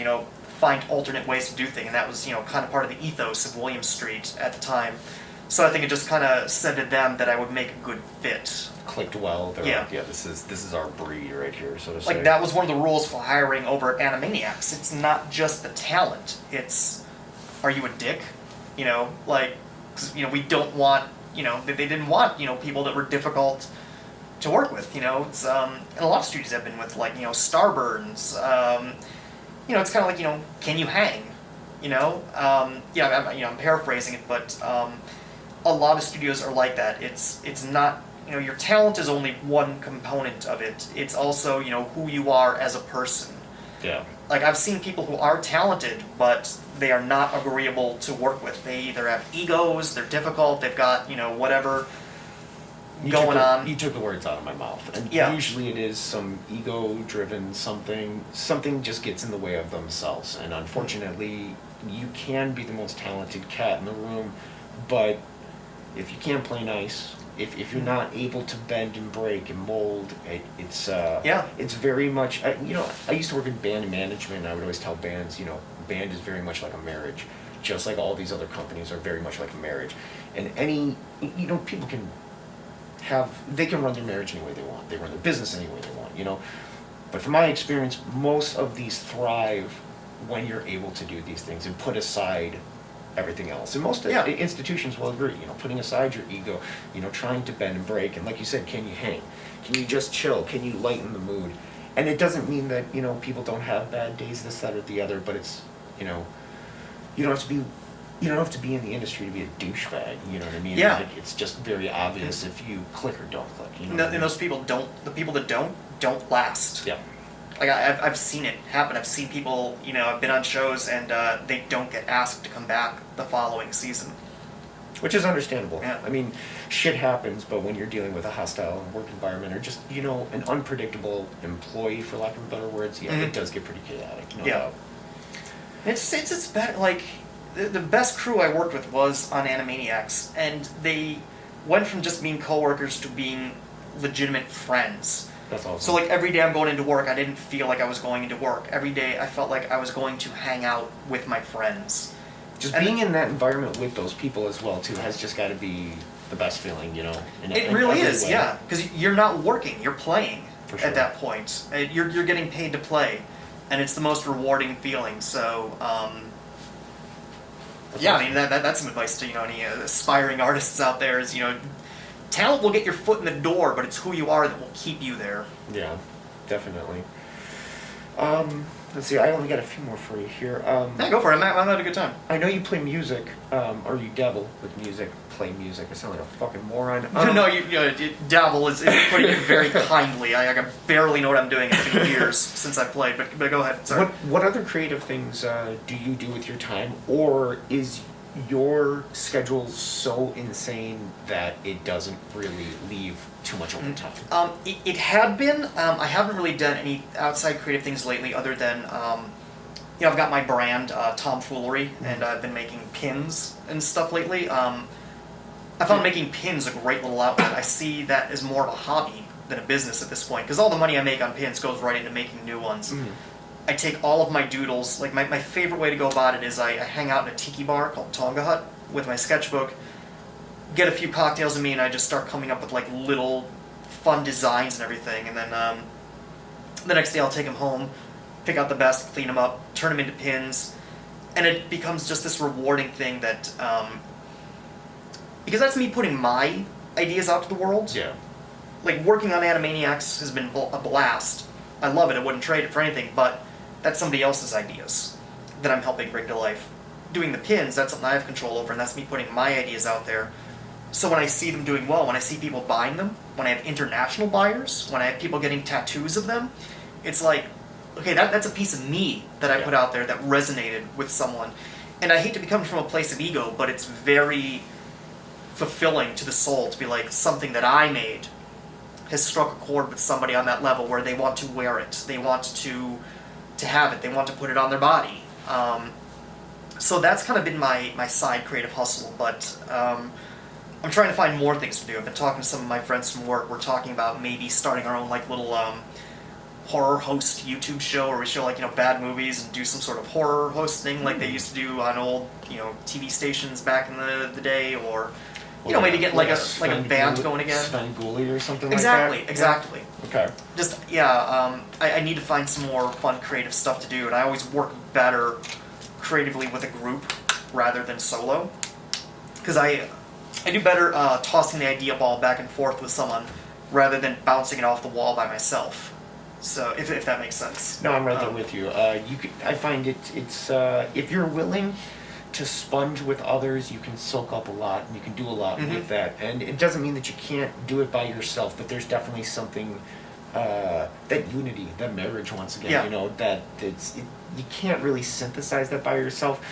find alternate ways to do things. And that was kind of part of the ethos of William Street at the time. So I think it just kind of said to them that I would make a good fit. Clicked well. They're Yeah. like, yeah, this is our breed right here, so to say. Like, that was one of the rules for hiring over at Animaniacs. It's not just the talent. It's, are you a dick? 'Cause, we don't want, they didn't want, people that were difficult to work with. It's, and a lot of studios I've been with, like, Starburns. It's kind of like, can you hang? I'm paraphrasing it, but a lot of studios are like that. It's not, your talent is only one component of it. It's also, who you are as a person. Yeah. Like, I've seen people who are talented, but they are not agreeable to work with. They either have egos, they're difficult, they've got, whatever going on. You took the words out of my mouth. And Yeah. usually it is some ego-driven something just gets in the way of themselves. And unfortunately, you can be the most talented cat in the room, but if you can't play nice, if you're not able to bend and break and mold, it's very much. I used to work in band management, and I would always tell bands, band is very much like a marriage, just like all these other companies are very much like a marriage. And people can they can run their marriage any way they want. They run their business any way they want. But from my experience, most of these thrive when you're able to do these things and put aside everything else. And most institutions will agree, putting aside your ego, trying to bend and break. And like you said, can you hang? Can you just chill? Can you lighten the mood? And it doesn't mean that, people don't have bad days, this, that, or the other, but it's, you don't have to be in the industry to be a douchebag, you know what I mean? Yeah. Like, it's just very obvious if you click or don't click, And those people the people that don't last. Yeah. Like, I've seen it happen. I've seen people, I've been on shows and they don't get asked to come back the following season. Which is understandable. Yeah. I mean, shit happens, but when you're dealing with a hostile work environment or just, an unpredictable employee, for lack of better words, it does get pretty chaotic. No doubt. It's better, like, the best crew I worked with was on Animaniacs, and they went from just being coworkers to being legitimate friends. That's awesome. So, like, every day I'm going into work, I didn't feel like I was going into work. Every day I felt like I was going to hang out with my friends. Just being in that environment with those people as well, too, has just got to be the best feeling, It really is, yeah. Because you're not working, you're playing For sure. at that point. You're getting paid to play, and it's the most rewarding feeling. So, I mean, that's some advice to, any aspiring artists out there is, talent will get your foot in the door, but it's who you are that will keep you there. Yeah, definitely. Let's see, I only got a few more for you here. Yeah, go for it. I'm having a good time. I know you play music, or you dabble with music, play music. I sound like a fucking moron. No, you dabble is putting it very kindly. I barely know what I'm doing. It's been years since I played, but go ahead. Sorry. What other creative things do you do with your time, or is your schedule so insane that it doesn't really leave too much open time? It had been. I haven't really done any outside creative things lately, other than I've got my brand, Thom Foolery, and I've been making pins and stuff lately. I found making pins a great little outlet. I see that as more of a hobby than a business at this point, because all the money I make on pins goes right into making new ones. I take all of my doodles, like my favorite way to go about it is I hang out in a tiki bar called Tonga Hut with my sketchbook, get a few cocktails in me, and I just start coming up with like little fun designs and everything, and then the next day I'll take them home, pick out the best, clean them up, turn them into pins, and it becomes just this rewarding thing that, because that's me putting my ideas out to the world. Yeah. Like, working on Animaniacs has been a blast. I love it, I wouldn't trade it for anything, but that's somebody else's ideas that I'm helping bring to life. Doing the pins, that's something I have control over, and that's me putting my ideas out there. So when I see them doing well, when I see people buying them, when I have international buyers, when I have people getting tattoos of them, it's like, okay, that's a piece of me that I put out there that resonated with someone. And I hate to be coming from a place of ego, but it's very fulfilling to the soul to be like, something that I made has struck a chord with somebody on that level where they want to wear it, they want to have it, they want to put it on their body. So that's kind of been my side creative hustle, but I'm trying to find more things to do. I've been talking to some of my friends from work. We're talking about maybe starting our own like little horror host YouTube show where we show like bad movies and do some sort of horror host thing like they used to do on old TV stations back in the day, or maybe get like a band going again. Sven or something exactly, like that. Exactly. Okay. Just I need to find some more fun creative stuff to do, and I always work better creatively with a group rather than solo, because I do better tossing the idea ball back and forth with someone rather than bouncing it off the wall by myself. So if that makes sense. No, I'm right there with you. I find it's if you're willing to sponge with others, you can soak up a lot and you can do a lot with that. And it doesn't mean that you can't do it by yourself, but there's definitely something that unity, that marriage once again, that you can't really synthesize that by yourself.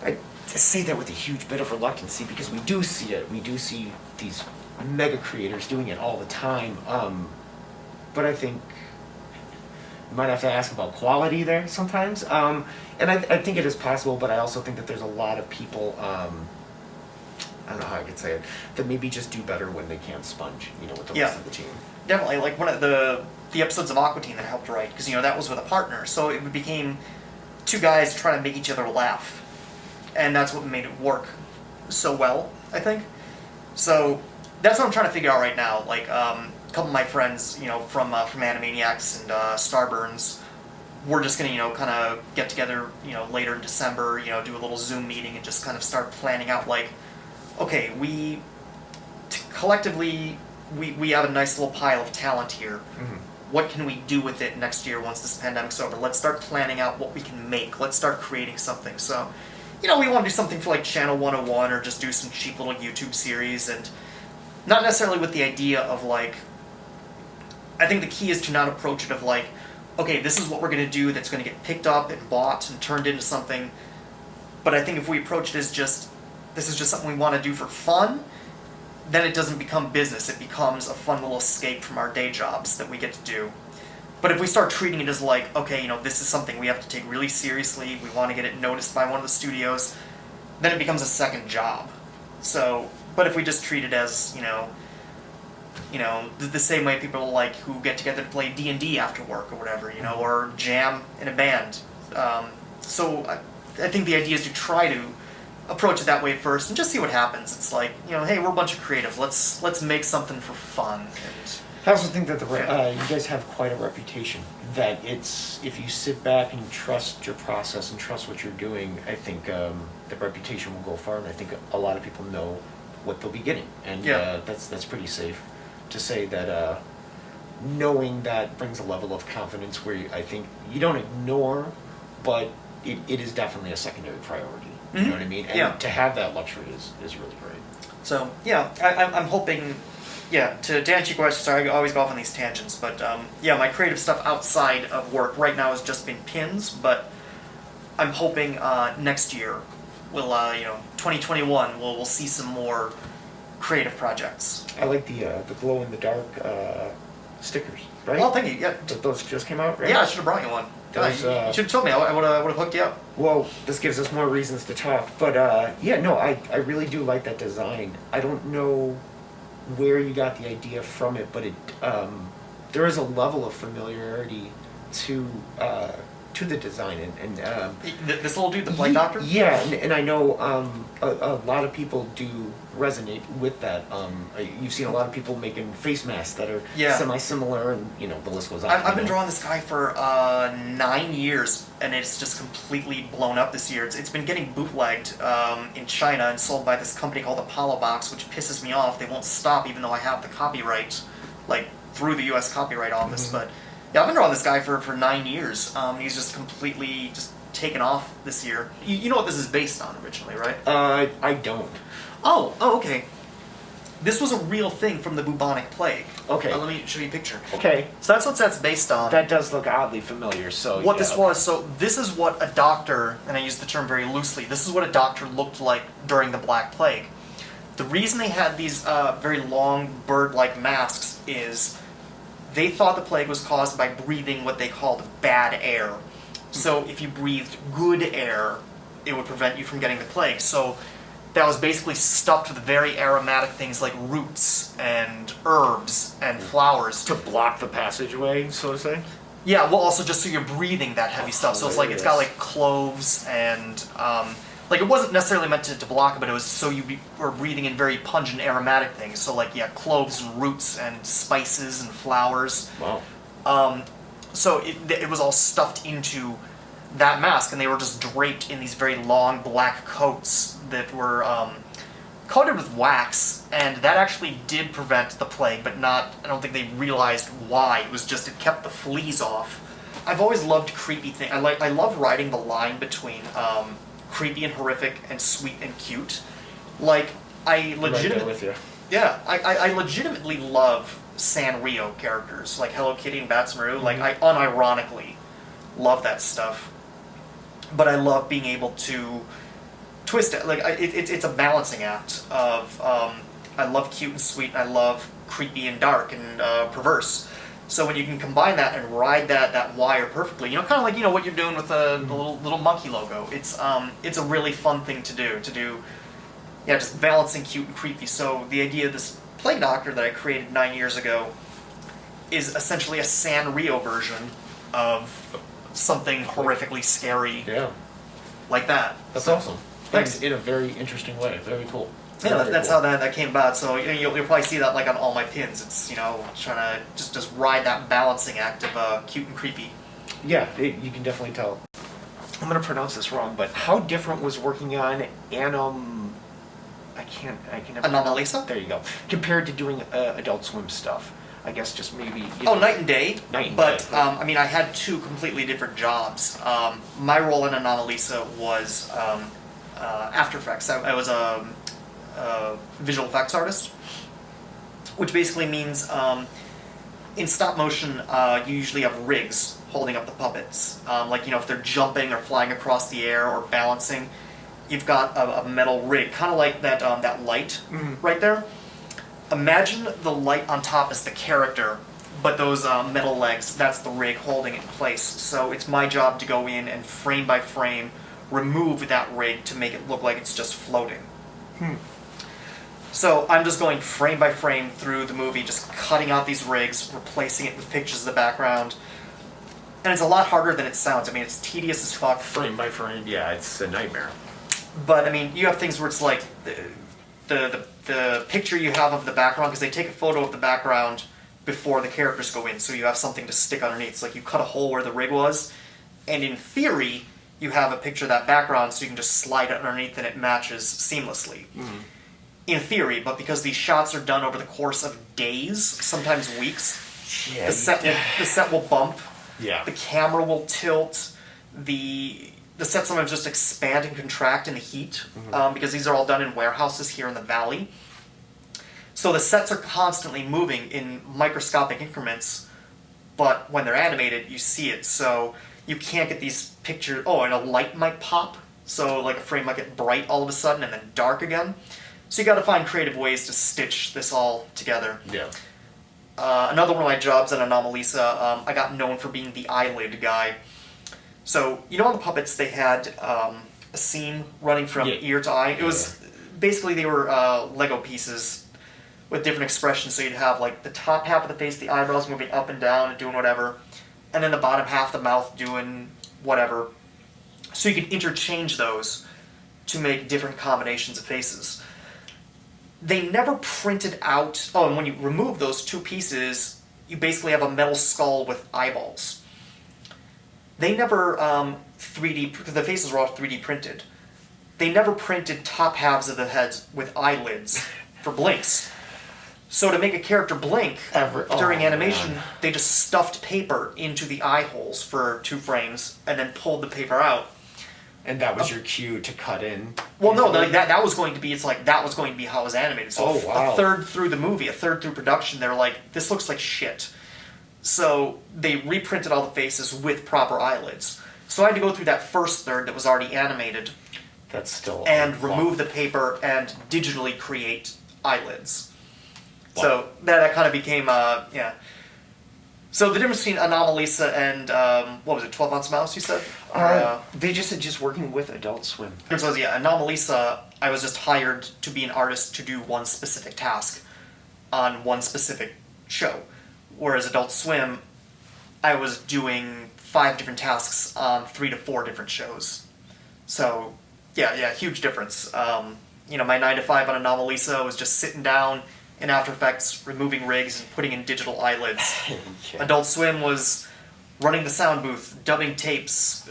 I say that with a huge bit of reluctancy because we do see it. We do see these mega creators doing it all the time. But I think you might have to ask about quality there sometimes. And I think it is possible, but I also think that there's a lot of people, I don't know how I could say it, that maybe just do better when they can't sponge, with the rest of the team. Definitely, like one of the episodes of Aqua Teen that I helped write, because that was with a partner, so it became two guys trying to make each other laugh, and that's what made it work so well, I think. So that's what I'm trying to figure out right now. Like a couple of my friends, from Animaniacs and Starburns, we're just gonna kind of get together, later in December, do a little Zoom meeting and just kind of start planning out like, okay, collectively. We have a nice little pile of talent here. What can we do with it next year once this pandemic's over? Let's start planning out what we can make. Let's start creating something. So, we want to do something for like Channel 101 or just do some cheap little YouTube series, and not necessarily with the idea of like, I think the key is to not approach it of like, okay, this is what we're going to do that's going to get picked up and bought and turned into something. But I think if we approach it as just, this is just something we want to do for fun, then it doesn't become business. It becomes a fun little escape from our day jobs that we get to do. But if we start treating it as like, okay, this is something we have to take really seriously, we want to get it noticed by one of the studios, then it becomes a second job. So, but if we just treat it as, the same way people like who get together to play D&D after work or whatever, or jam in a band. So I think the idea is to try to approach it that way first and just see what happens. It's like, hey, we're a bunch of creative. Let's make something for fun. And I also think that you guys have quite a reputation. That if you sit back and you trust your process and trust what you're doing, I think the reputation will go far. And I think a lot of people know what they'll be getting, and that's pretty safe to say that. Knowing that brings a level of confidence where I think you don't ignore, but it is definitely a secondary priority. You know what I mean? And to have that luxury is really great. So, I'm hoping, to answer your question, sorry, I always go off on these tangents, but my creative stuff outside of work right now has just been pins, but I'm hoping next year, 2021, we'll see some more creative projects. I like the glow-in-the-dark stickers, right? Well, thank you, yeah. Those just came out, right? Yeah, I should have brought you one. You should have told me. I would have hooked you up. Well, this gives us more reasons to talk. But I really do like that design. I don't know where you got the idea from it, but there is a level of familiarity to the design and this little dude, the Plague Doctor. Yeah, and I know a lot of people do resonate with that. You've seen a lot of people making face masks that are semi-similar, and the list goes on. I've been drawing this guy for 9 years, and it's just completely blown up this year. It's been getting bootlegged in China and sold by this company called Apollo Box, which pisses me off. They won't stop, even though I have the copyright, like through the U.S. Copyright Office. But yeah, I've been drawing this guy for 9 years. He's just completely taken off this year. You know what this is based on originally, right? I don't. Oh, okay. This was a real thing from the bubonic plague. Okay. Let me show you a picture. Okay. So that's what that's based on. That does look oddly familiar. So what this was, so this is what a doctor, and I use the term very loosely, this is what a doctor looked like during the Black Plague. The reason they had these very long bird-like masks is they thought the plague was caused by breathing what they called bad air. So if you breathed good air, it would prevent you from getting the plague. So that was basically stuffed with very aromatic things like roots and herbs and flowers. To block the passageway, so to say? Yeah, well, also just so you're breathing that heavy stuff. So it's like, it's got hilarious. like cloves and, like it wasn't necessarily meant to block it, but it was so were breathing in very pungent aromatic things. So like, yeah, cloves and roots and spices and flowers. Wow. So it was all stuffed into that mask, and they were just draped in these very long black coats that were coated with wax, and that actually did prevent the plague, but not, I don't think they realized why. It was just, it kept the fleas off. I've always loved creepy things. I love riding the line between creepy and horrific and sweet and cute. Like, I legitimately... with you. Yeah, I legitimately love Sanrio characters, like Hello Kitty and Batsmaru. Like, I unironically love that stuff. But I love being able to twist it. Like, it's a balancing act of, I love cute and sweet, and I love creepy and dark and perverse. So when you can combine that and ride that wire perfectly, kind of like, what you're doing with the little monkey logo. It's a really fun thing to do, yeah, just balancing cute and creepy. So the idea of this Plague Doctor that I created 9 years ago is essentially a Sanrio version of something horrifically scary, Yeah. like that. That's So, awesome. Thanks. In a very interesting way. Very cool. Yeah, Very that's cool. how that came about. So you'll probably see that like on all my pins. It's trying to just ride that balancing act of cute and creepy. Yeah, you can definitely tell. I'm going to pronounce this wrong, but how different was working on I can never... Anomalisa? There you go. Compared to doing Adult Swim stuff. I guess just maybe... Night and day. Night and but, day. I had two completely different jobs. My role in Anomalisa was After Effects. I was a visual effects artist, which basically means in stop motion you usually have rigs holding up the puppets. Like, if they're jumping or flying across the air or balancing, you've got a metal rig, kind of like that light right there. Imagine the light on top is the character, but those metal legs, that's the rig holding it in place. So it's my job to go in and frame by frame remove that rig to make it look like it's just floating. So I'm just going frame by frame through the movie, just cutting out these rigs, replacing it with pictures of the background. And it's a lot harder than it sounds. It's tedious as fuck. Frame by frame, yeah, it's a nightmare. But, you have things where it's like the picture you have of the background, because they take a photo of the background before the characters go in, so you have something to stick underneath. It's like you cut a hole where the rig was, and in theory, you have a picture of that background so you can just slide it underneath and it matches seamlessly. In theory, but because these shots are done over the course of days, sometimes weeks, Yeah, the set will bump, Yeah. the camera will tilt, the set sometimes just expand and contract in the heat, because these are all done in warehouses here in the valley. So the sets are constantly moving in microscopic increments, but when they're animated, you see it. So you can't get these pictures, and a light might pop, so like a frame might get bright all of a sudden and then dark again. So you gotta find creative ways to stitch this all together. Yeah. Another one of my jobs at Anomalisa, I got known for being the eyelid guy. So, on the puppets, they had a seam running from ear to eye. It was, basically they were Lego pieces with different expressions. So you'd have like the top half of the face, the eyebrows moving up and down and doing whatever, and then the bottom half, the mouth doing whatever. So you could interchange those to make different combinations of faces. They never printed out... and when you remove those two pieces, you basically have a metal skull with eyeballs. They never 3D... because the faces were all 3D printed. They never printed top halves of the heads with eyelids for blinks. So to make a character blink during animation, they just stuffed paper into the eye holes for 2 frames and then pulled the paper out. And that was your cue to cut in? Well, no, that was going to be, that was going to be how it was animated. So a third through the movie, a third through production, they were like, this looks like shit. So they reprinted all the faces with proper eyelids. So I had to go through that first third that was already animated. That's still... And remove the paper and digitally create eyelids. Wow. So that kind of became, So the difference between Anomalisa and, what was it, 12 Ounce Mouse, you said? They just said just working with Adult Swim. So yeah, Anomalisa, I was just hired to be an artist to do one specific task on one specific show. Whereas Adult Swim, I was doing 5 different tasks on 3 to 4 different shows. So, yeah, huge difference. My 9 to 5 on Anomalisa was just sitting down in After Effects, removing rigs, and putting in digital eyelids. Yeah. Adult Swim was running the sound booth, dubbing tapes,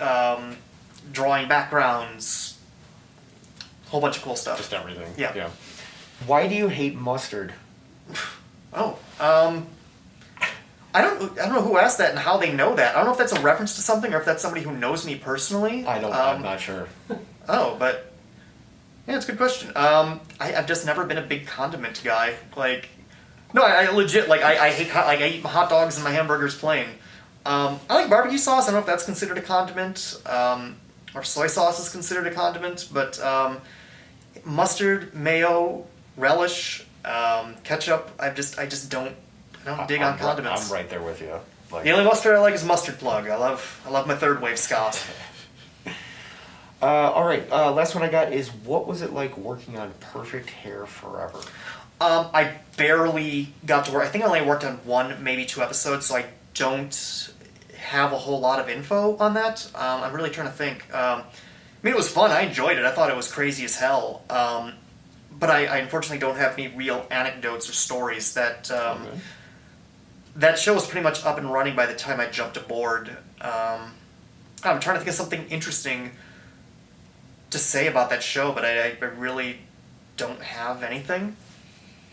drawing backgrounds, whole bunch of cool stuff. Just everything. Yeah. Why do you hate mustard? Oh, I don't know who asked that and how they know that. I don't know if that's a reference to something or if that's somebody who knows me personally. I'm not sure. Oh, but yeah, it's a good question. I've just never been a big condiment guy. Like, no, I legit I hate I eat hot dogs and my hamburgers plain. I like barbecue sauce. I don't know if that's considered a condiment, or soy sauce is considered a condiment. But mustard, mayo, relish, ketchup. I just don't dig on condiments. I'm right there with you. The only mustard I like is Mustard Plug. I love my third wave Scott. All right, last one I got is, what was it like working on Perfect Hair Forever? I barely got to work. I think I only worked on 1, maybe 2 episodes, so I don't have a whole lot of info on that. I'm really trying to think. It was fun. I enjoyed it. I thought it was crazy as hell. But I unfortunately don't have any real anecdotes or stories that... Okay. That show was pretty much up and running by the time I jumped aboard. I'm trying to think of something interesting to say about that show, but I really don't have anything.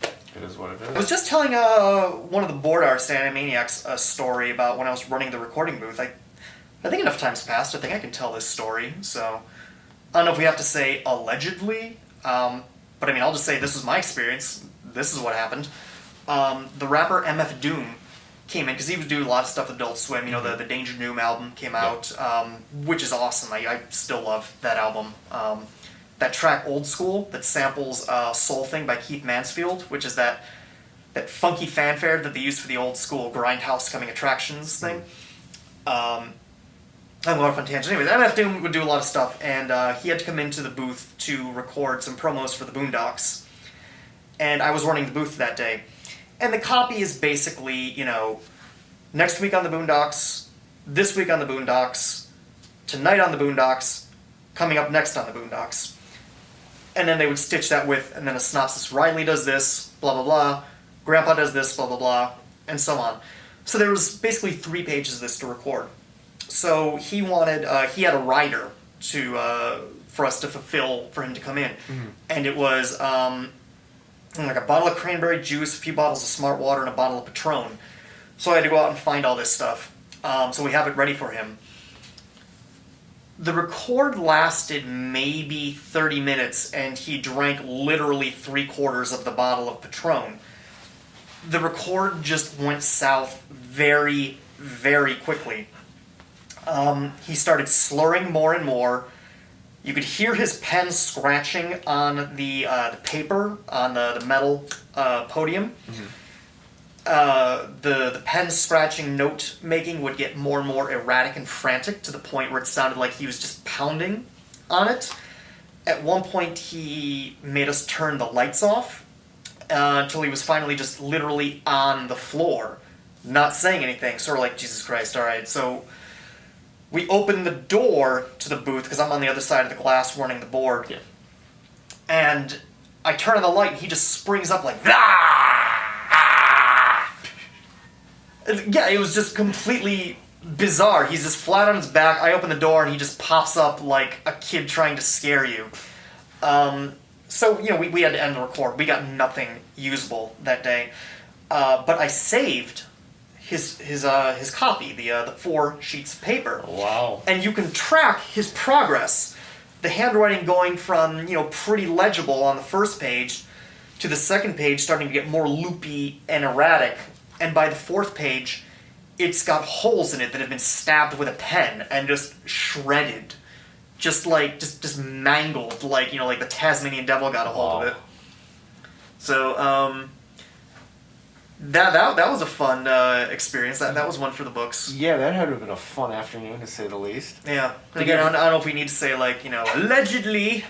It is what it is. I was just telling one of the board artists at Animaniacs a story about when I was running the recording booth. I think enough time's passed. I think I can tell this story. So I don't know if we have to say allegedly, but I'll just say this was my experience. This is what happened. The rapper MF Doom came in because he was doing a lot of stuff with Adult Swim. The Danger Doom album came out, which is awesome. I still love that album. That track Old School that samples Soul Thing by Keith Mansfield, which is that funky fanfare that they used for the old school grindhouse coming attractions thing. I'm going off on tangent. Anyways, MF Doom would do a lot of stuff, and he had to come into the booth to record some promos for the Boondocks. And I was running the booth that day. And the copy is basically, next week on the Boondocks, this week on the Boondocks, tonight on the Boondocks, coming up next on the Boondocks. And then they would stitch that with, and then a synopsis. Riley does this, blah, blah, blah. Grandpa does this, blah, blah, blah, and so on. So there was basically 3 pages of this to record. So he had a rider for us to fulfill, for him to come in. Mm-hmm. And it was... like a bottle of cranberry juice, a few bottles of Smart Water, and a bottle of Patron. So I had to go out and find all this stuff. So we have it ready for him. The record lasted maybe 30 minutes, and he drank literally 3/4 of the bottle of Patron. The record just went south very, very quickly. He started slurring more and more. You could hear his pen scratching on the paper, on the metal podium. Mm-hmm. The pen scratching note making would get more and more erratic and frantic to the point where it sounded like he was just pounding on it. At one point, he made us turn the lights off until he was finally just literally on the floor, not saying anything. Sort of like, Jesus Christ, all right, so... We opened the door to the booth, because I'm on the other side of the glass running the board. Yeah. And I turn on the light, and he just springs up like, ah! Yeah, it was just completely bizarre. He's just flat on his back. I open the door, and he just pops up like a kid trying to scare you. So, we had to end the record. We got nothing usable that day. But I saved... his copy, the 4 sheets of paper. Wow. And you can track his progress. The handwriting going from, pretty legible on the first page to the second page starting to get more loopy and erratic. And by the 4th page, it's got holes in it that have been stabbed with a pen and just shredded. Just mangled, like the Tasmanian devil got a hold of it. So, That was a fun experience. That was one for the books. Yeah, that had to have been a fun afternoon, to say the least. Yeah. Again, I don't know if we need to say, like, allegedly.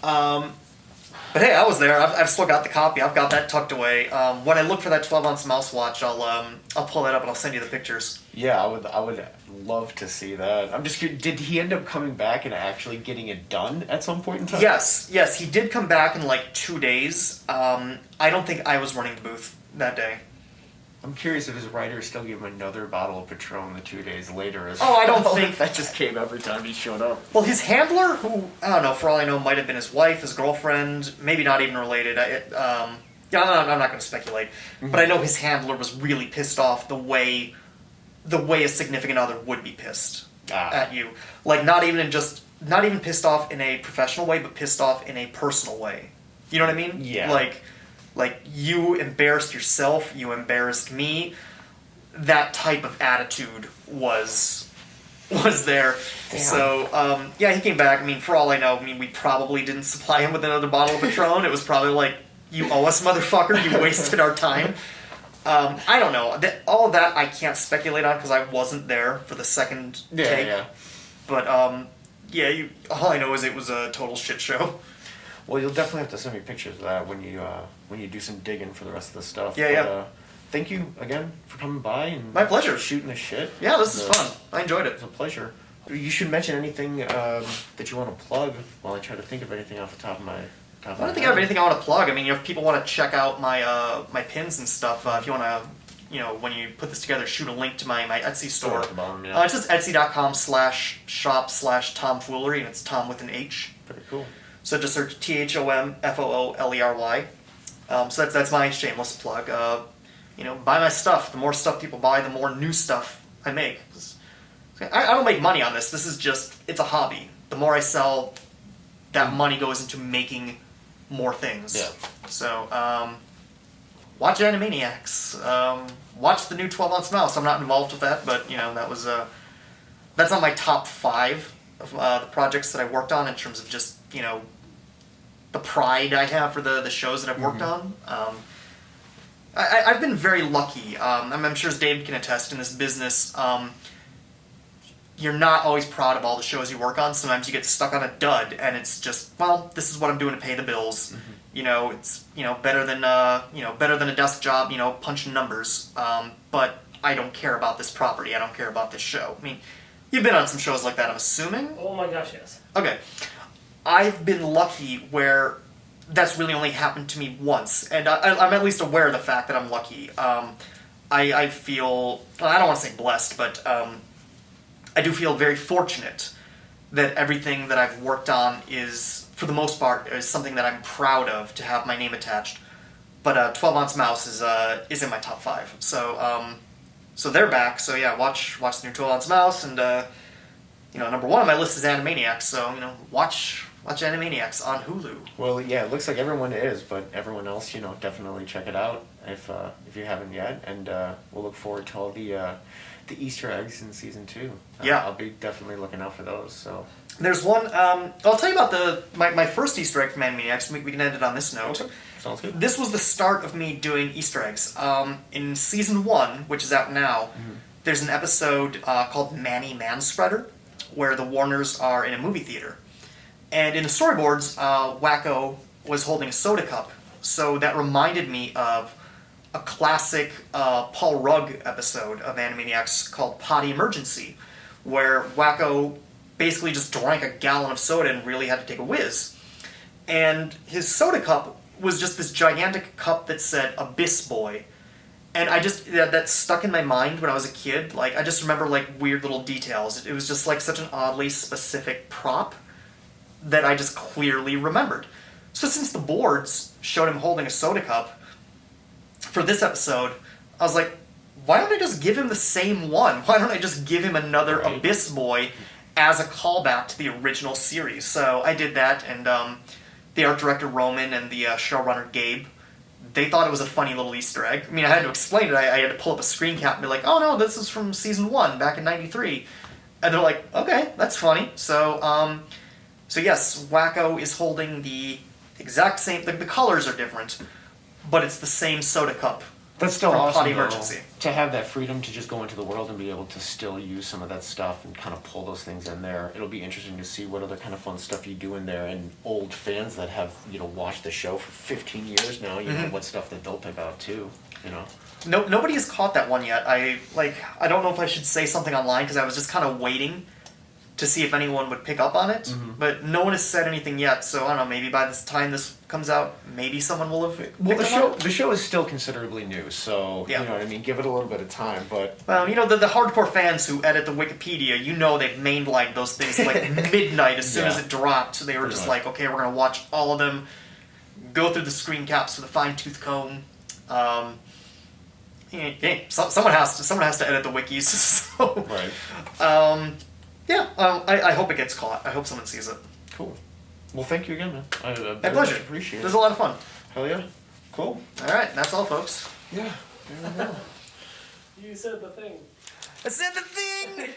But hey, I was there. I've still got the copy. I've got that tucked away. When I look for that 12-ounce mouse watch, I'll pull that up and I'll send you the pictures. Yeah, I would love to see that. I'm just curious, did he end up coming back and actually getting it done at some point in time? Yes, he did come back in like 2 days. I don't think I was running the booth that day. I'm curious if his writer still gave him another bottle of Patron the 2 days later. Oh, I don't think that just came every time he showed up. Well, his handler, who, I don't know, for all I know, might have been his wife, his girlfriend, maybe not even related. I'm not going to speculate. Mm-hmm. But I know his handler was really pissed off the way a significant other would be pissed at you. Like, not even pissed off in a professional way, but pissed off in a personal way. You know what I mean? Yeah. Like, you embarrassed yourself, you embarrassed me. That type of attitude was there. Damn. So, he came back. I mean, for all I know, we probably didn't supply him with another bottle of Patron. It was probably like, you owe us, motherfucker, you wasted our time. I don't know. All of that I can't speculate on because I wasn't there for the second take. Yeah. But, all I know is it was a total shit show. Well, you'll definitely have to send me pictures of that when you do some digging for the rest of the stuff. Yeah. Thank you again for coming by and my pleasure. Shooting the shit. Yeah, this is fun. I enjoyed it. It's a pleasure. You should mention anything that you want to plug while I try to think of anything off the top of my head. I don't think I have anything I want to plug. I mean, if people want to check out my pins and stuff, if you want to, when you put this together, shoot a link to my Etsy store. At the bottom, yeah. It's just etsy.com/shop/Thom Foolery, and it's Tom with an H. Very cool. So just search THOMFOOLERY. So that's my shameless plug. Buy my stuff. The more stuff people buy, the more new stuff I make. I don't make money on this. This is it's a hobby. The more I sell, that money goes into making more things. Yeah. So, watch Animaniacs. Watch the new 12-ounce mouse. I'm not involved with that, but, that's on my top 5 of the projects that I worked on in terms of just, the pride I have for the shows that I've worked on. I've been very lucky. I'm sure as Dave can attest in this business, you're not always proud of all the shows you work on. Sometimes you get stuck on a dud, and it's just, well, this is what I'm doing to pay the bills. Mm-hmm. It's better than a desk job. Punching numbers. But I don't care about this property. I don't care about this show. I mean, you've been on some shows like that, I'm assuming. Oh my gosh, yes. Okay. I've been lucky where that's really only happened to me once, and I'm at least aware of the fact that I'm lucky. I feel, I don't want to say blessed, but I do feel very fortunate that everything that I've worked on is, for the most part, is something that I'm proud of to have my name attached. But 12-ounce mouse is in my top 5. So they're back. So yeah, watch the new 12-ounce mouse, and number 1 on my list is Animaniacs. So watch Animaniacs on Hulu. Well, yeah, it looks like everyone is, but everyone else, definitely check it out if you haven't yet, and we'll look forward to all the Easter eggs in season 2. Yeah, I'll be definitely looking out for those. So there's one. I'll tell you about my first Easter egg from Animaniacs. We can end it on this note. Okay. Sounds good. This was the start of me doing Easter eggs. In season 1, which is out now, there's an episode called Manny Manspreader, where the Warners are in a movie theater. And in the storyboards, Wacko was holding a soda cup, so that reminded me of a classic Paul Rugg episode of Animaniacs called Potty Emergency, where Wacko basically just drank a gallon of soda and really had to take a whiz. And his soda cup was just this gigantic cup that said Abyss Boy. And that stuck in my mind when I was a kid. Like, I just remember, weird little details. It was just, such an oddly specific prop that I just clearly remembered. So since the boards showed him holding a soda cup, for this episode, I was like, why don't I just give him the same one? Why don't I just give him another Abyss Boy as a callback to the original series? So I did that, and the art director Roman and the showrunner Gabe, they thought it was a funny little Easter egg. I mean, I had to explain it. I had to pull up a screen cap and be like, oh no, this is from season 1 back in '93. And they're like, okay, that's funny. So yes, Wacko is holding the exact same, the colors are different, but it's the same soda cup That's still from awesome, potty though, emergency. to have that freedom to just go into the world and be able to still use some of that stuff and kind of pull those things in there. It'll be interesting to see what other kind of fun stuff you do in there, and old fans that have, you know, watched the show for 15 years now, you know, what stuff that they'll pick out too, you know. No, nobody has caught that one yet. I don't know if I should say something online because I was just kind of waiting to see if anyone would pick up on it, but no one has said anything yet. So I don't know. Maybe by the time this comes out, maybe someone will have. Well, picked up on it. the show is still considerably new, so Yeah. you know what I mean. Give it a little bit of time, but You know, the hardcore fans who edit the Wikipedia, you know, they've mainlined those things like midnight as soon as Yeah. it dropped. So they were Pretty just much. like, okay, we're gonna watch all of them, go through the screen caps with a fine tooth comb. Someone has to edit the wikis. So, right. I hope it gets caught. I hope someone sees it. Cool. Well, thank you again, man. I My very pleasure. much appreciate It it. was a lot of fun. Hell yeah. Cool. All right, that's all, folks. Yeah. There we go. You said the thing. I said the thing.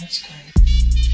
That's great.